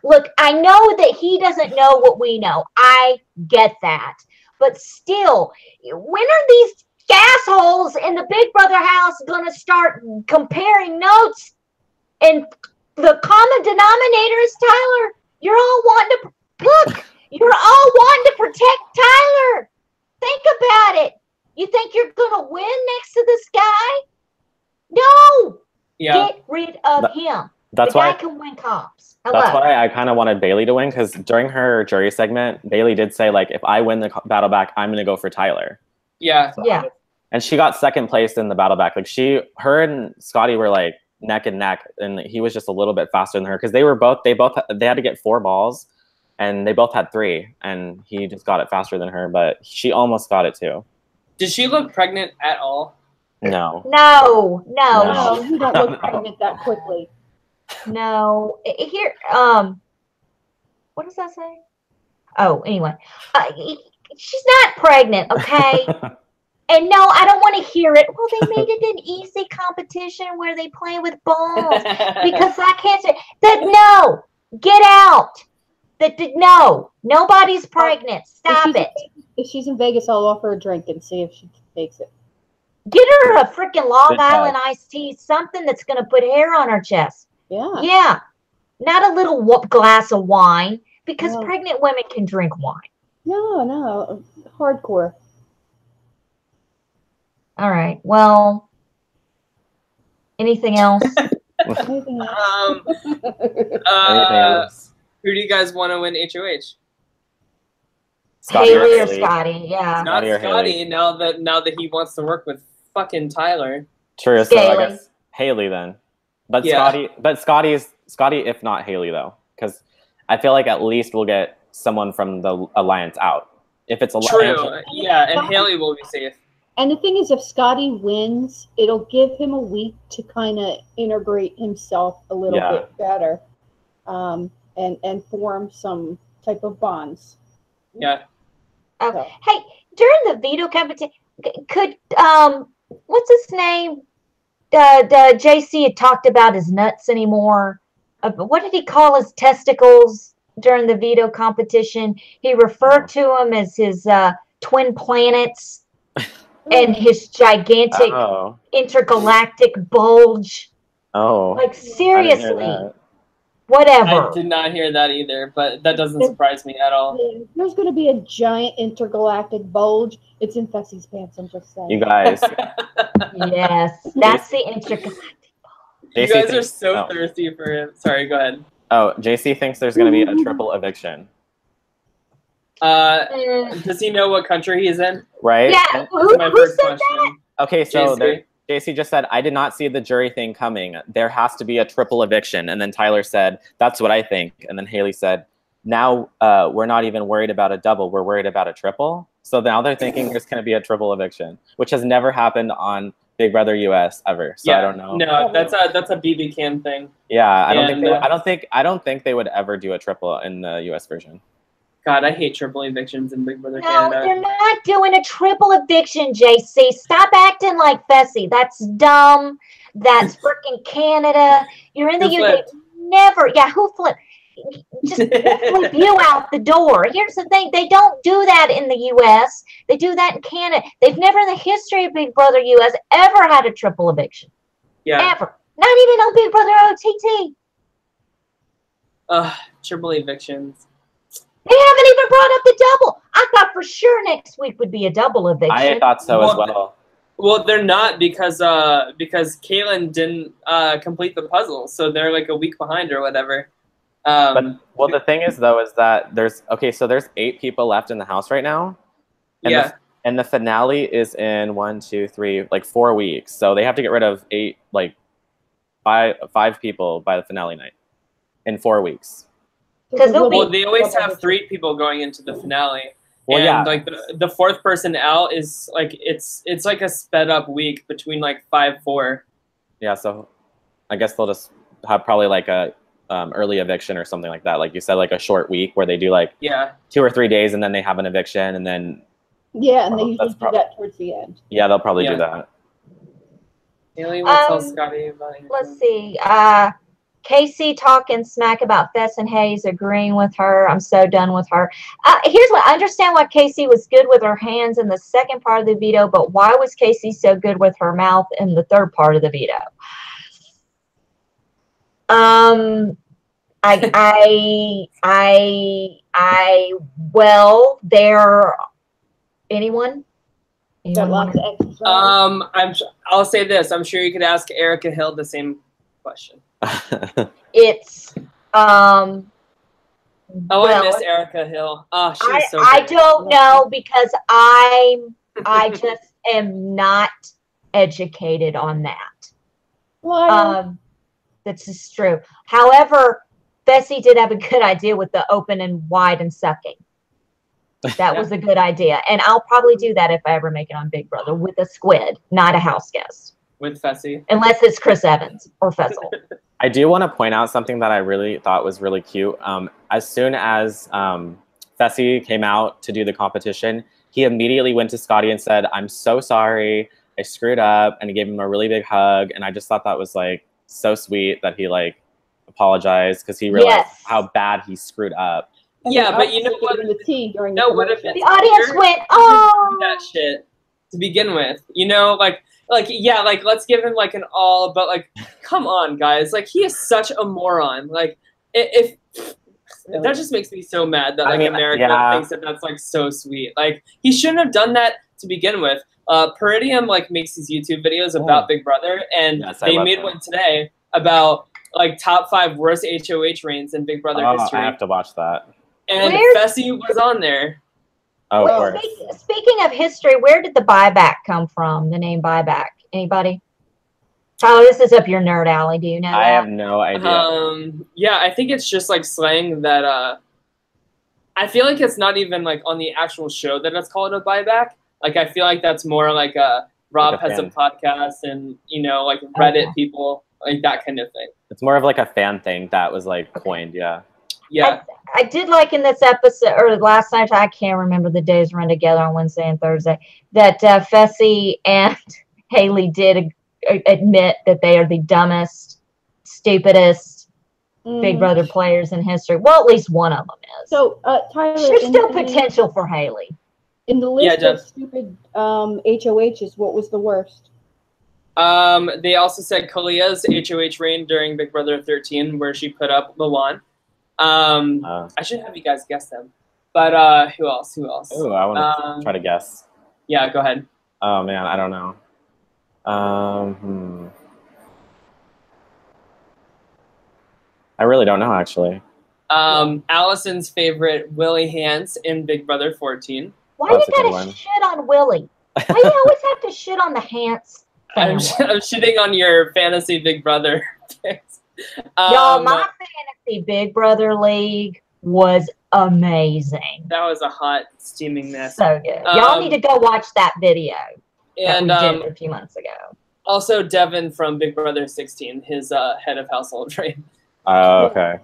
Look, I know that he doesn't know what we know. I get that. But still, when are these assholes in the Big Brother house going to start comparing notes? And the common denominator is Tyler. You're all wanting to protect Tyler. Think about it. You think you're going to win next to this guy? No.
Yeah.
Get rid of him.
That's
the
why
guy can win comps. Hello.
That's why I kind of wanted Bayleigh to win, because during her jury segment, Bayleigh did say, like, if I win the battle back, I'm going to go for Tyler.
Yeah.
So,
yeah.
And she got second place in the battle back. Like her and Scottie were like neck and neck, and he was just a little bit faster than her, because they had to get 4 balls, and they both had 3, and he just got it faster than her, but she almost got it too.
Did she look pregnant at all?
No.
No, you don't look pregnant that quickly.
No. Here, what does that say? Oh, anyway. She's not pregnant, okay? And no, I don't want to hear it. Well, they made it an easy competition where they play with balls. Because I can't say that. No, get out. No, nobody's pregnant. Stop it.
If she's in Vegas, I'll offer her a drink and see if she takes it.
Get her a freaking Long Island iced tea, something that's going to put hair on her chest.
Yeah.
Yeah. Not a little glass of wine, because pregnant women can drink wine.
No. Hardcore.
All right. Well, anything else?
Anything else?
Who do you guys want to win HOH?
Haleigh or Scottie? Yeah.
Not Scottie. Now that he wants to work with fucking Tyler.
True. So I guess Haleigh then. But
yeah.
Scottie, if not Haleigh though, because I feel like at least we'll get someone from the alliance out. If it's
True. Yeah, and Haleigh will be safe.
And the thing is, if Scottie wins, it'll give him a week to kind of integrate himself a little bit better, and form some type of bonds.
Yeah.
So. Hey, during the veto competition, could what's his name? JC had talked about his nuts anymore. What did he call his testicles during the veto competition? He referred to them as his twin planets. And his gigantic intergalactic bulge.
Oh.
Like, seriously. Whatever.
I did not hear that either, but that doesn't surprise me at all.
There's going to be a giant intergalactic bulge. It's in Fessy's pants, I'm just saying.
You guys.
Yes, that's the intergalactic bulge.
You guys are so thirsty for him. Sorry, go ahead.
Oh, JC thinks there's going to be a triple eviction.
Does he know what country he's in?
Right?
Yeah.
That's my first question.
Okay, so JC just said, I did not see the jury thing coming. There has to be a triple eviction. And then Tyler said, that's what I think. And then Haleigh said, now we're not even worried about a double. We're worried about a triple. So now they're thinking there's going to be a triple eviction, which has never happened on Big Brother US ever. So I don't know.
No, that's a BB Cam thing.
Yeah, I don't think they would ever do a triple in the US version.
God, I hate triple evictions in Big Brother
No,
Canada.
they're not doing a triple eviction, JC. Stop acting like Fessy. That's dumb. That's freaking Canada. You're in the UK. Never. Yeah, who flipped? Just flip you out the door. Here's the thing. They don't do that in the U.S. They do that in Canada. They've never in the history of Big Brother U.S. ever had a triple eviction.
Yeah.
Ever. Not even on Big Brother OTT.
Triple evictions.
They haven't even brought up the double. I thought for sure next week would be a double eviction.
I thought so as well.
Well, they're not because Kaitlyn didn't complete the puzzle, so they're like a week behind or whatever.
But the thing is though is that there's 8 people left in the house right now. And and the finale is in 1, 2, 3, like 4 weeks. So they have to get rid of 5 people by the finale night in 4 weeks.
Because they always have 3 people going into the finale. Well, and like the 4th person out is like it's like a sped up week between like 5-4. Yeah,
so I guess they'll just have probably like a early eviction or something like that. Like you said, like a short week where they do like 2 or 3 days and then they have an eviction and then
and they usually do that towards the end.
Yeah, they'll probably do that.
Haley will tell Scottie about it.
Let's see. Kaycee talking smack about Fess and Hayes, agreeing with her. I'm so done with her. Here's what I understand why Kaycee was good with her hands in the second part of the veto, but why was Kaycee so good with her mouth in the third part of the veto? Well, there. Anyone?
I'll say this. I'm sure you could ask Erica Hill the same question.
It's
I miss Erica Hill. Oh, she was so good.
I don't know because I just am not educated on that.
Well,
that's just true. However, Fessy did have a good idea with the open and wide and sucking. That was a good idea. And I'll probably do that if I ever make it on Big Brother with a squid, not a house guest.
With Fessy.
Unless it's Chris Evans or Faysal.
I do want to point out something that I really thought was really cute. As soon as Fessy came out to do the competition, he immediately went to Scottie and said, "I'm so sorry. I screwed up." And he gave him a really big hug. And I just thought that was like so sweet that he like apologized because he realized how bad he screwed up.
Yeah, but you know what? What if
the audience went, "Oh,
that shit" to begin with? You know, like let's give him like an all, but like, come on, guys! Like, he is such a moron. Like, if that just makes me so mad that like America thinks that that's like so sweet. Like, he shouldn't have done that to begin with. Peridium like makes these YouTube videos about Big Brother, and they made one today about like top 5 worst HOH reigns in Big Brother history.
I have to watch that.
And Fessy was on there.
Oh, of course.
Speaking of history, where did the buyback come from? The name buyback. Anybody? Tyler, this is up your nerd alley. Do you know that?
I have no idea.
Yeah, I think it's just like slang that I feel like it's not even like on the actual show that it's called a buyback. Like, I feel like that's more like Rob has a podcast and, you know, like Reddit people, like that kind of thing.
It's more of like a fan thing that was like coined,
Yeah.
I did like in this episode, or last night, I can't remember the days run together on Wednesday and Thursday, that Fessy and Haleigh did admit that they are the dumbest, stupidest Big Brother players in history. Well, at least one of them is.
So, Tyler,
there's still potential for Haleigh.
In the list of stupid HOHs, what was the worst?
They also said Kalia's HOH reign during Big Brother 13, where she put up Lawan. I should have you guys guess them. But who else?
Ooh, I want to try to guess.
Yeah, go ahead.
Oh man, I don't know. I really don't know actually.
Allison's favorite, Willie Hance in Big Brother 14.
Why you gotta shit on Willie? Why you always have to shit on the Hance?
I'm shitting on your fantasy Big Brother picks.
Y'all, my fantasy Big Brother league was amazing.
That was a hot, steaming mess.
So good. Y'all need to go watch that video
and
that we did a few months ago.
Also, Devin from Big Brother 16, his head of household trade.
Oh, okay.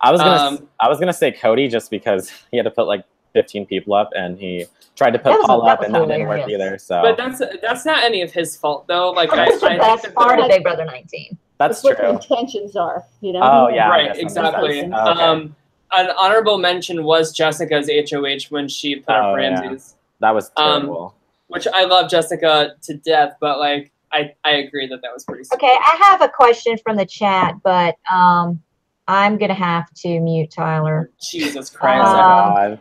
I was gonna say Cody just because he had to put like 15 people up, and he tried to put Paul up, and that didn't work either. So,
but that's not any of his fault though. Like
that's the best part of Big Brother 19.
That's true.
What the intentions are, you know.
Oh yeah,
right, exactly.
Okay.
An honorable mention was Jessica's HOH when she put up Ramsey's.
Yeah. That was terrible.
Which I love Jessica to death, but like I agree that was pretty stupid.
Okay, I have a question from the chat, but I'm gonna have to mute Tyler.
Jesus Christ!
Oh my God.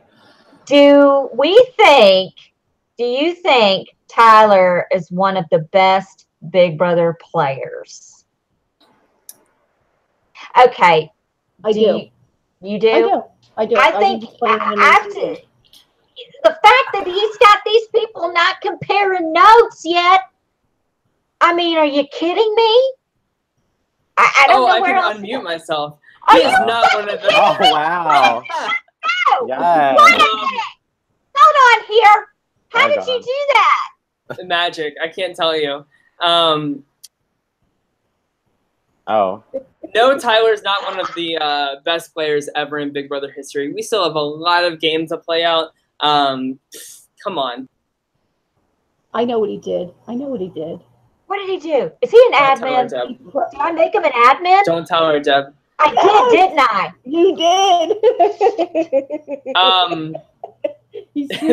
Do you think Tyler is one of the best Big Brother players? Okay.
I do.
You do?
I do.
I think the fact that he's got these people not comparing notes yet. I mean, are you kidding me? I don't know where else.
I can unmute myself.
He's
not one of the.
Oh wow.
No.
Yes.
Hold on here. How did you do that?
Magic. I can't tell you.
Oh.
No, Tyler's not one of the best players ever in Big Brother history. We still have a lot of games to play out. Come on.
I know what he did. What
did he do? Is he an admin? Did I make him an admin?
Don't tell her, Deb.
I did, didn't I?
You did.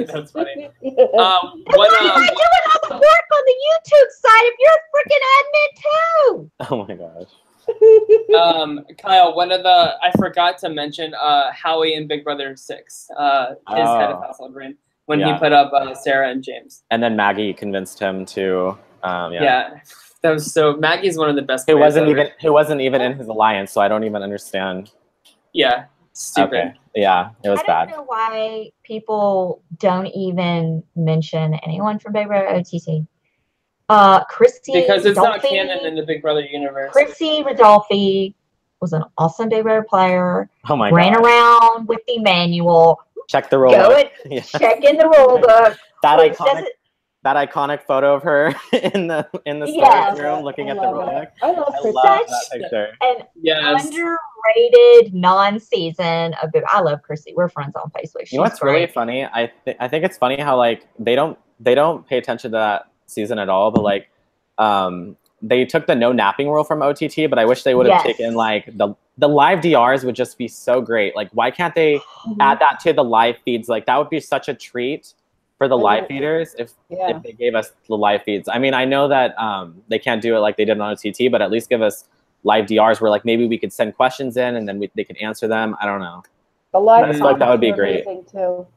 That's funny.
What am I doing all the work on the YouTube side if you're a freaking admin too?
Oh my gosh.
Kyle, I forgot to mention Haleigh in Big Brother 6, his head of household reign, when he put up Sarah and James.
And then Maggie convinced him to,
Yeah, that was so. Maggie's one of the best.
Who wasn't even in his alliance, so I don't even understand.
Yeah, stupid.
Okay. Yeah, it was bad.
I don't know why people don't even mention anyone from Big Brother OTT. Chrissy,
because it's not canon in the Big Brother universe.
Chrissy Rodolphe was an awesome Big Brother player.
Oh my
Ran
God.
around with the manual.
Check the rule book.
Check in the rule book.
That iconic photo of her in the storage room looking at the rule book.
I love
that picture.
An underrated non-season of Big. I love Chrissy. We're friends on Facebook.
You know what's really funny? I think it's funny how like they don't pay attention to that season at all, but like they took the no napping rule from OTT, but I wish they would have taken like the live DRs would just be so great. Like why can't they add that to the live feeds? Like that would be such a treat for the live feeders if they gave us the live feeds. I mean, I know that they can't do it like they did on OTT, but at least give us live DRs where like maybe we could send questions in and then they could answer them. I don't know.
The live
like that would be great.
Too.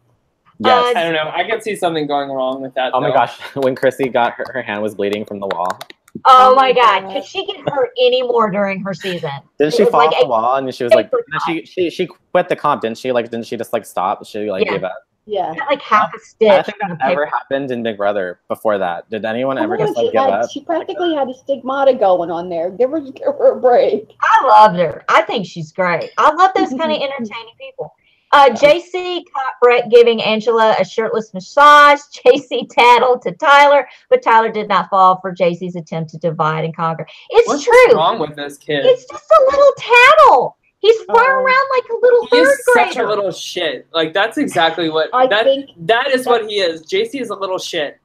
Yes.
I don't know. I could see something going wrong with that.
Oh my gosh, when Chrissy got her hand was bleeding from the wall.
Oh my God, could she get hurt any more during her season?
Didn't she fall off the wall and she was like, she quit the comp, didn't she? Like, didn't she just like stop? She like gave up.
Yeah.
Like half a stitch.
I think that ever happened in Big Brother before that. Did anyone ever just like give up?
She practically had a stigmata going on there. Give her a break.
I loved her. I think she's great. I love those kind of entertaining people. JC caught Brett giving Angela a shirtless massage. JC tattled to Tyler, but Tyler did not fall for JC's attempt to divide and conquer. What's
true. What's wrong with this kid?
It's just a little tattle. He's flying around like a little third grader.
He's such a little shit. Like that's exactly what that is what he is. JC is a little shit.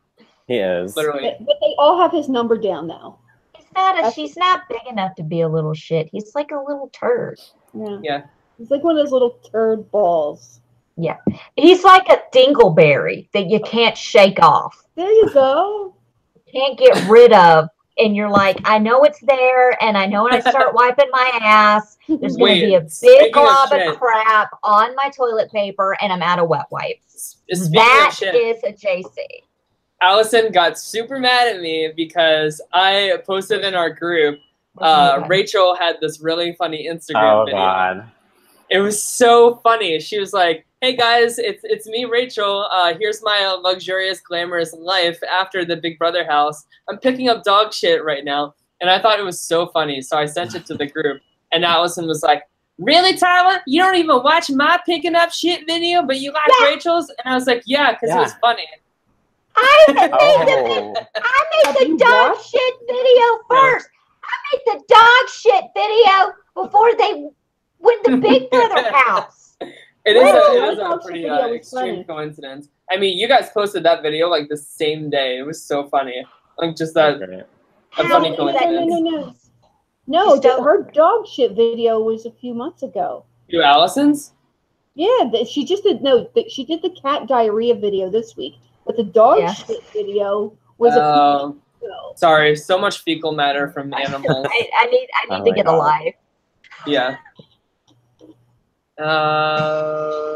He is.
Literally.
But they all have his number down now.
She's not big enough to be a little shit. He's like a little turd.
Yeah.
He's like one of those little turd balls.
Yeah. He's like a dingleberry that you can't shake off.
There you go.
Can't get rid of. And you're like, I know it's there, and I know when I start wiping my ass, there's going to be a big glob of crap on my toilet paper, and I'm out of wet wipes. That is a JC.
Allison got super mad at me because I posted in our group, Rachel had this really funny Instagram video. God. It was so funny. She was like, hey guys, it's me, Rachel. Here's my luxurious, glamorous life after the Big Brother house. I'm picking up dog shit right now. And I thought it was so funny. So I sent it to the group. And Allison was like, really, Tyler? You don't even watch my picking up shit video, but you like Rachel's? And I was like, yeah, because it was funny.
I made the dog shit video first. I made the dog shit video before they went to Big Brother house.
It is a pretty extreme coincidence. I mean, you guys posted that video like the same day. It was so funny. Like just that a funny coincidence.
No, her dog shit video was a few months ago.
You Allison's?
Yeah, she just did. No, she did the cat diarrhea video this week, but the dog shit video was a few months ago.
Sorry, so much fecal matter from animals.
I need to get alive.
Yeah. I'm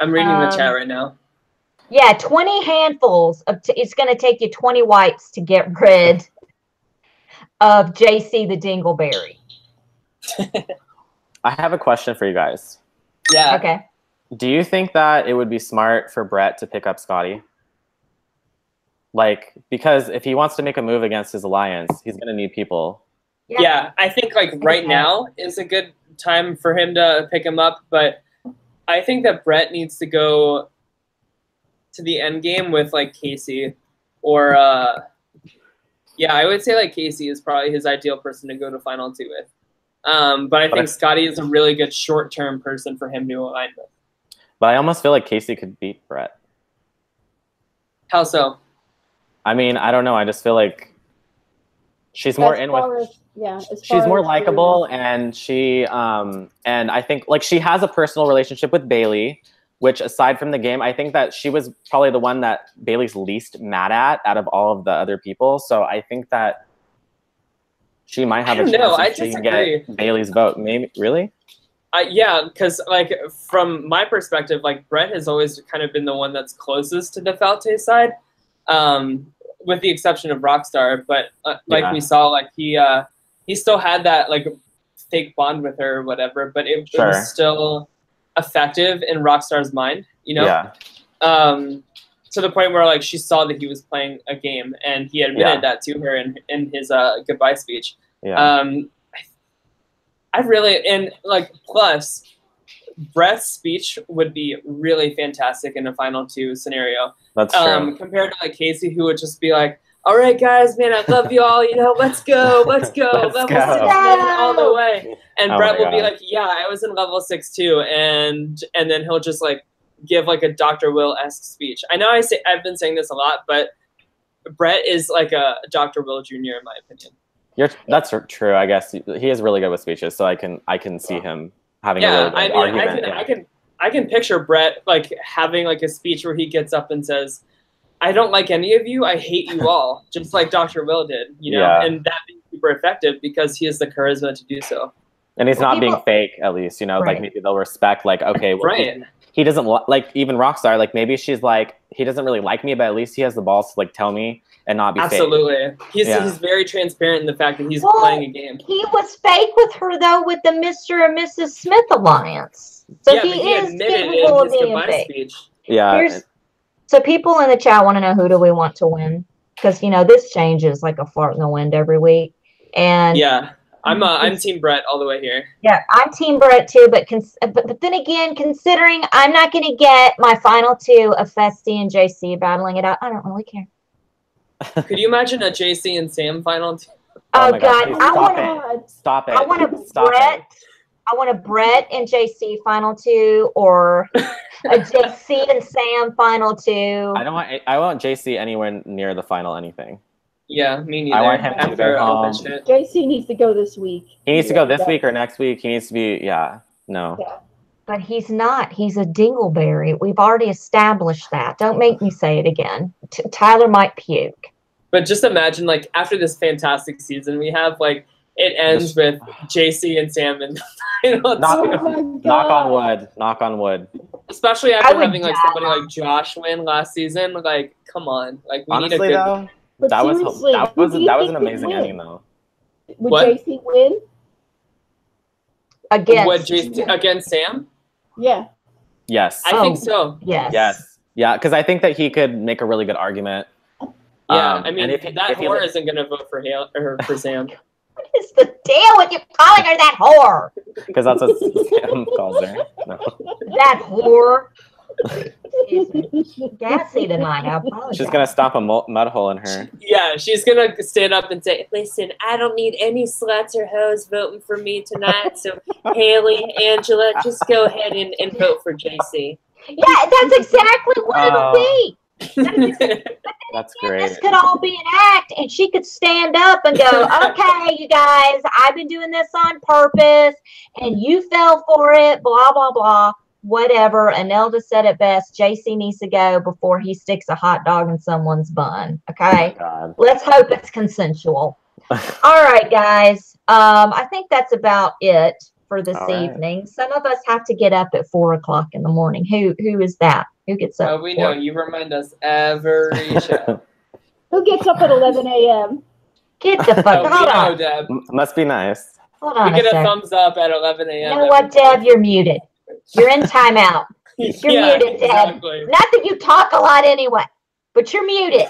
reading the chat right now.
Yeah, 20 handfuls of. It's going to take you 20 wipes to get rid of JC the Dingleberry.
I have a question for you guys.
Yeah.
Okay.
Do you think that it would be smart for Brett to pick up Scottie? Like, because if he wants to make a move against his alliance, he's going to need people.
Yeah, I think like right now is a good time for him to pick him up, but I think that Brett needs to go to the end game with like Kaycee or yeah, I would say like Kaycee is probably his ideal person to go to final 2 with. But I think Scottie is a really good short-term person for him to align with.
But I almost feel like Kaycee could beat Brett.
How so?
I mean, I don't know. I just feel like she's more she's more likable, and she and I think like she has a personal relationship with Bayleigh, which aside from the game, I think that she was probably the one that Bayleigh's least mad at out of all of the other people. So I think that she might have a chance if she can get Bayleigh's vote. Maybe really?
Yeah, because like from my perspective, like Brett has always kind of been the one that's closest to the Falte side, with the exception of Rockstar. But like we saw, like he still had that like fake bond with her or whatever, but it was still effective in Rockstar's mind, you know?
Yeah.
To the point where like she saw that he was playing a game, and he admitted that to her in his goodbye speech.
Yeah.
I really, and like plus Brett's speech would be really fantastic in a final 2 scenario.
That's true.
Compared to like Kaycee, who would just be like, all right, guys, man, I love you all. You know, let's go. Level 6 all the way. And Brett will be like, yeah, I was in level 6 too. And then he'll just like give like a Dr. Will-esque speech. I know I've been saying this a lot, but Brett is like a Dr. Will Jr. in my opinion.
That's true. I guess he is really good with speeches, so I can see him having a really good argument.
I can picture Brett like having like a speech where he gets up and says, I don't like any of you. I hate you all, just like Dr. Will did, you know, and that being super effective because he has the charisma to do so.
And he's not being fake, at least, you know, like maybe they'll respect, like, okay, well, he doesn't like even Rockstar, like maybe she's like, he doesn't really like me, but at least he has the balls to like tell me and not be
fake. He's very transparent in the fact that he's playing a game.
He was fake with her though with the Mr. and Mrs. Smith alliance. So he is capable of being fake.
Speech.
Yeah.
So people in the chat want to know who do we want to win, because you know this changes like a fart in the wind every week. And
I'm Team Brett all the way here.
Yeah, I'm Team Brett too, but then again, considering I'm not going to get my final 2 of Festy and JC battling it out, I don't really care.
Could you imagine a JC and Sam final 2?
Oh God!
Stop it!
I want a Brett and JC final 2, or a JC and Sam final 2.
I want JC anywhere near the final anything.
Yeah, me neither.
I want him to go home.
JC needs to go this week.
He needs to go this week or next week. He needs to be no.
Yeah.
But he's not. He's a dingleberry. We've already established that. Don't make me say it again. Tyler might puke.
But just imagine, like, after this fantastic season we have, like, it ends with JC and Sam in the final.
Knock on wood. Knock on wood.
Especially after having, like, somebody like Josh win last season. Like, come on. Like, we need a good...
Though, that was an amazing ending, though.
Would JC win?
Against Sam?
Yeah.
Yes.
I think so.
Yes.
Yeah, because I think that he could make a really good argument.
Yeah, I mean, that whore isn't going to vote for Haleigh or for Sam.
What is the deal with you calling her that whore?
Because that's what Sam calls her. No.
That whore. Gassy tonight. I apologize.
She's gonna stomp a mud hole in her.
Yeah, she's gonna stand up and say, "Listen, I don't need any sluts or hoes voting for me tonight. So Haleigh, Angela, just go ahead and vote for JC."
Yeah, that's exactly what it'll be.
That's great.
This could all be an act, and she could stand up and go, "Okay, you guys, I've been doing this on purpose, and you fell for it. Blah blah blah." Whatever. Anelda said it best. JC needs to go before he sticks a hot dog in someone's bun. Okay.
Oh,
let's hope it's consensual. All right, guys. I think that's about it for this evening. Some of us have to get up at 4 o'clock in the morning. Who is that? Who gets up?
Oh, we know. You remind us every show.
Who gets up at 11 a.m.?
Get the fuck
Hold
on.
Deb.
Must be nice.
Hold on.
We get a thumbs up at 11 a.m.
You know what, Deb? You're muted. You're in timeout. You're muted, Deb.
Exactly.
Not that you talk a lot anyway, but you're muted.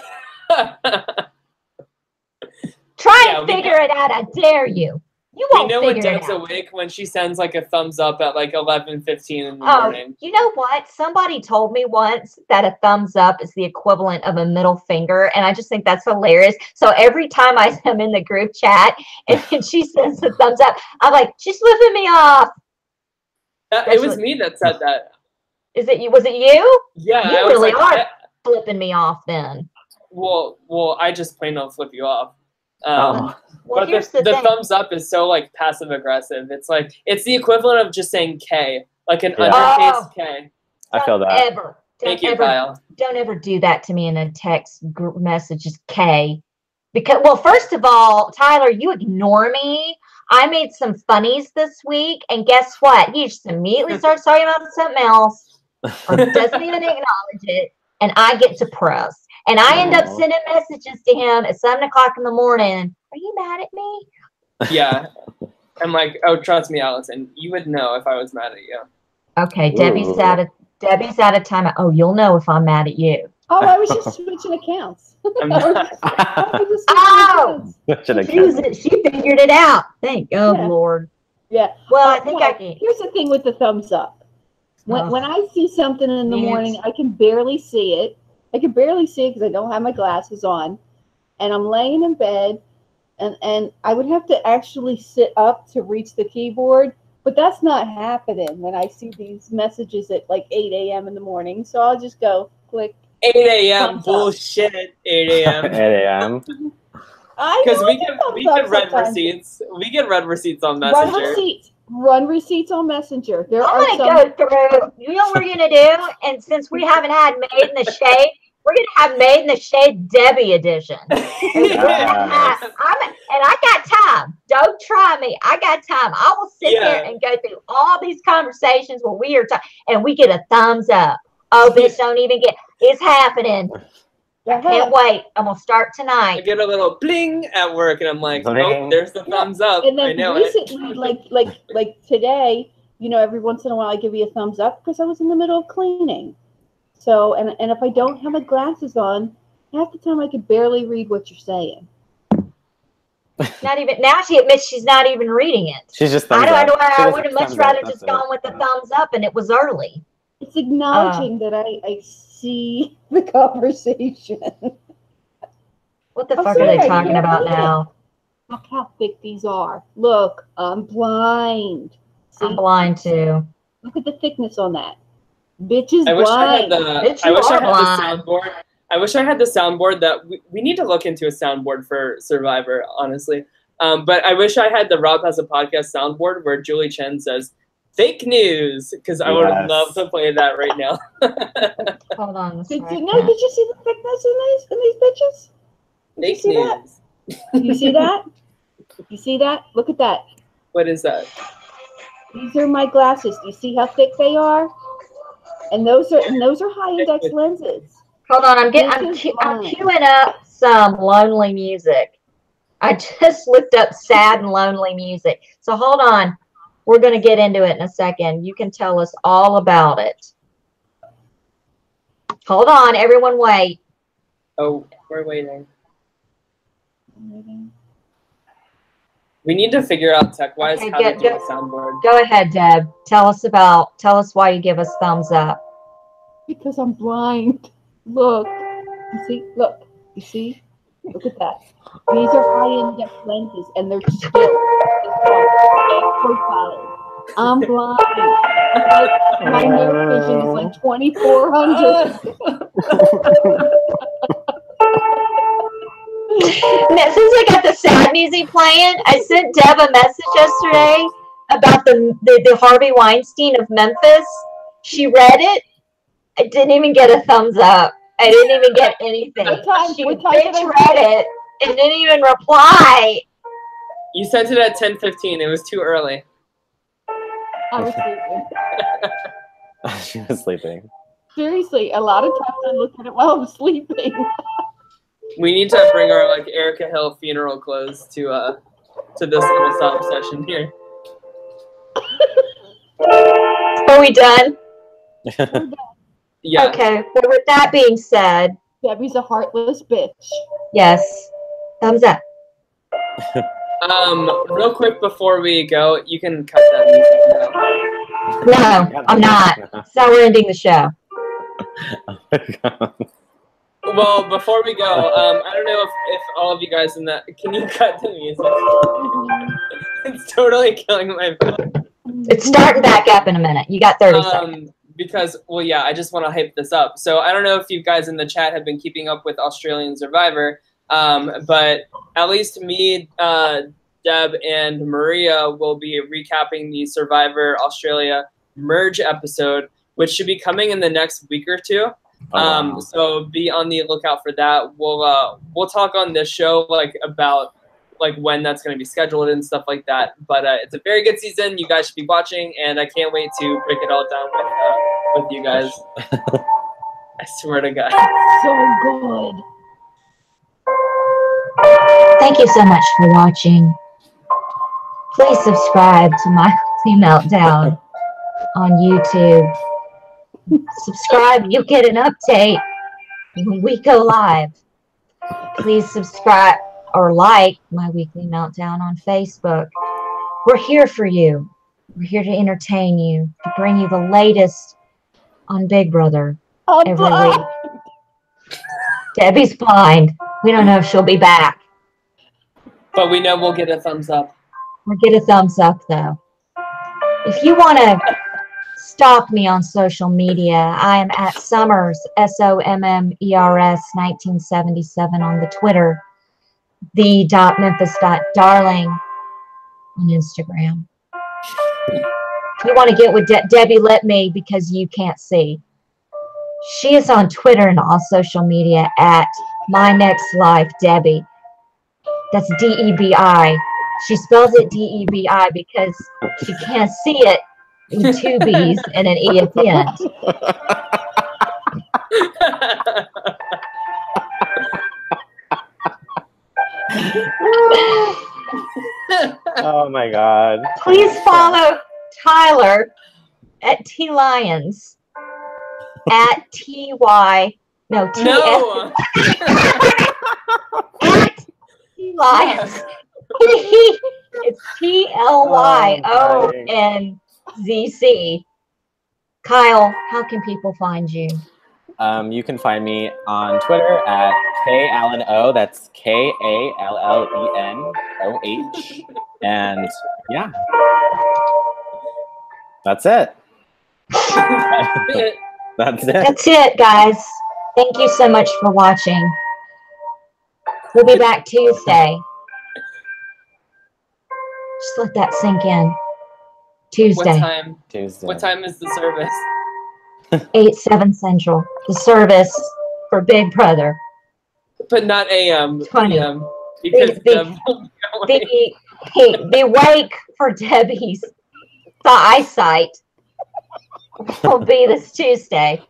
Try and figure it out. I dare you. You won't figure it out.
We know when Deb's awake when she sends like a thumbs up at like 11:15 in the morning.
You know what? Somebody told me once that a thumbs up is the equivalent of a middle finger, and I just think that's hilarious. So every time I am in the group chat and she sends a thumbs up, I'm like, she's flipping me off.
It was me that said that.
Is it you? Was it you?
Yeah,
you really are flipping me off then.
Well, I just plain don't flip you off.
Well,
but the thumbs up is so like passive aggressive. It's like it's the equivalent of just saying K, like an undercase K.
I feel that.
Thank you, Kyle.
Don't ever do that to me in a text group message. Just K, because well, first of all, Tyler, you ignore me. I made some funnies this week, and guess what? He just immediately starts talking about something else, or doesn't even acknowledge it, and I get depressed. And I end up sending messages to him at 7 o'clock in the morning. Are you mad at me?
Yeah. I'm like, oh, trust me, Allison. You would know if I was mad at you.
Okay, Debbie's out of time. Oh, you'll know if I'm mad at you.
Oh, I was just switching accounts.
She figured it out. Thank Lord.
Yeah.
Well, I think I can.
Here's the thing with the thumbs up. When I see something in the morning, I can barely see it. I can barely see it because I don't have my glasses on, and I'm laying in bed, and I would have to actually sit up to reach the keyboard, but that's not happening when I see these messages at like 8 a.m. in the morning. So I'll just go click.
8 a.m. bullshit. 8 a.m.
8 a.m.
Because we get red receipts. We get red receipts on Messenger.
Run receipts on Messenger.
I'm gonna go through. You know what we're gonna do? And since we haven't had Made in the Shade, we're gonna have Made in the Shade Debbie edition. And I got time. Don't try me. I got time. I will sit there and go through all these conversations where we are talking, and we get a thumbs up. Oh, bitch, don't even get. It's happening. I can't wait. I'm gonna start tonight.
I get a little bling at work, and I'm like, oh, there's the thumbs up.
And then
I know
recently, like today, you know, every once in a while I give you a thumbs up because I was in the middle of cleaning. So, and if I don't have my glasses on, half the time I can barely read what you're saying.
Not even now. She admits she's not even reading it.
She's just.
I would have much rather just gone with the thumbs up, and it was early.
It's acknowledging that I see the conversation.
What the fuck are they talking about now?
Look how thick these are. Look, I'm blind. See?
I'm blind too.
Look at the thickness on that. Bitch is
blind.
I
wish I had the soundboard that we need to look into a soundboard for Survivor, honestly. But I wish I had the Rob Has a Podcast soundboard where Julie Chen says, fake news, because I would love to play that right now.
Hold on a second.
Did you see the thickness in these bitches?
Fake news.
You see that? You see that? Look at that.
What is that?
These are my glasses. Do you see how thick they are? And those are high index lenses.
Hold on, I'm queuing up some lonely music. I just looked up sad and lonely music. So hold on. We're going to get into it in a second. You can tell us all about it. Hold on, everyone wait.
Oh, we're waiting. We need to figure out tech-wise
Okay,
how to do a soundboard.
Go ahead, Deb. Tell us why you give us thumbs up.
Because I'm blind. Look. You see? Look. You see? Look at that. These are high-index lenses, and they're still profile. I'm blind. My near vision is like 2400.
Since I got the sad music playing, I sent Deb a message yesterday about the Harvey Weinstein of Memphis. She read it. I didn't even get a thumbs up. I didn't even get anything. She bitch read it and didn't even reply.
You sent it at 10:15. It was too early.
I was sleeping.
She was sleeping.
Seriously, a lot of times I look at it while I'm sleeping.
We need to bring our like Erica Hill funeral clothes to this little sob session here.
Are we done?
Yeah.
Okay. Well, with that being said,
Debbie's a heartless bitch.
yes, thumbs up.
Real quick before we go, you can cut that music now.
No, I'm not. So we're ending the show.
Oh my God.
Well, before we go, I don't know if all of you guys in that can you cut the music? It's totally killing my phone.
It's starting back up in a minute. You got 30 seconds.
Because, well, yeah, I just want to hype this up. So I don't know if you guys in the chat have been keeping up with Australian Survivor, but at least me, Deb, and Maria will be recapping the Survivor Australia merge episode, which should be coming in the next week or two.
Wow.
So be on the lookout for that. We'll talk on this show about when that's going to be scheduled and stuff like that. But it's a very good season. You guys should be watching, and I can't wait to break it all down with you guys. I swear to God.
So good.
Thank you so much for watching. Please subscribe to my Meltdown on YouTube. Subscribe, you'll get an update when we go live. Please subscribe or like my weekly meltdown on Facebook. We're here for you. We're here to entertain you, to bring you the latest on Big Brother every week. Debbie's blind. We don't know if she'll be back.
But we know we'll get a thumbs up.
We'll get a thumbs up, though. If you want to stalk me on social media, I am at Summers, SOMMERS 1977 on the Twitter, the.memphis.darling on Instagram. If you want to get with Debbie, let me, because you can't see. She is on Twitter and all social media at MyNextLifeDebbie. That's DEBI. She spells it DEBI because she can't see it with two B's and an E at the end.
Oh my God.
Please follow Tyler at T Lyons at TY. No, T
No.
at T Lyons. It's TLYONZC. Kyle, how can people find you?
You can find me on Twitter at KAllenO. That's KALLENOH. And yeah, that's it. That's it.
That's it, guys. Thank you so much for watching. We'll be back Tuesday. Just let that sink in. Tuesday.
What time?
Tuesday.
What time is the service?
8/7 Central. The service for Big Brother.
But not AM.
20.
PM. Because Deb will be going.
The wake for Debbie's eyesight will be this Tuesday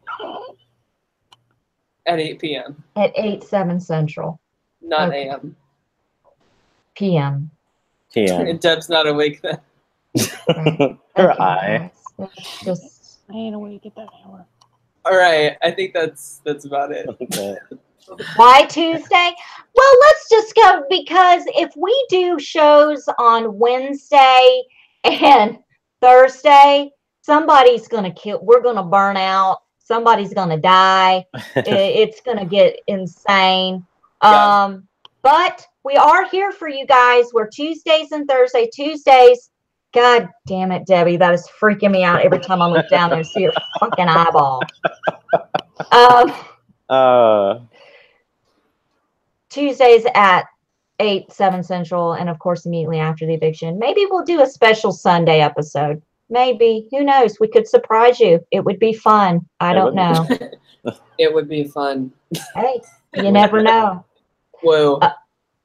At 8 p.m.
at 8/7 Central.
Not
Okay.
AM.
PM.
TM.
Deb's not awake then.
Right.
Her
Okay,
eye.
guys. Just
I ain't awake at that hour.
All right. I think that's about it.
why Tuesday? Well, let's just go because if we do shows on Wednesday and Thursday, somebody's going to kill. We're going to burn out. Somebody's going to die. It's going to get insane.
Yeah.
But we are here for you guys. We're Tuesdays and Thursday. Tuesdays. God damn it, Debbie. That is freaking me out every time I look down there and see your fucking eyeball. Tuesdays at 8, 7 Central, and of course immediately after the eviction. Maybe we'll do a special Sunday episode. Maybe. Who knows? We could surprise you. It would be fun. I don't know.
It would be fun.
Hey, you never know.
Whoa.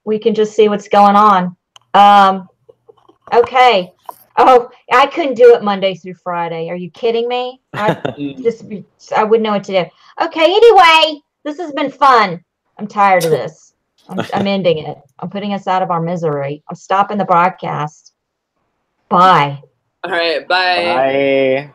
We can just see what's going on. Okay. Oh, I couldn't do it Monday through Friday. Are you kidding me? I wouldn't know what to do. Okay, anyway, this has been fun. I'm tired of this. I'm ending it. I'm putting us out of our misery. I'm stopping the broadcast. Bye.
All right, bye.
Bye.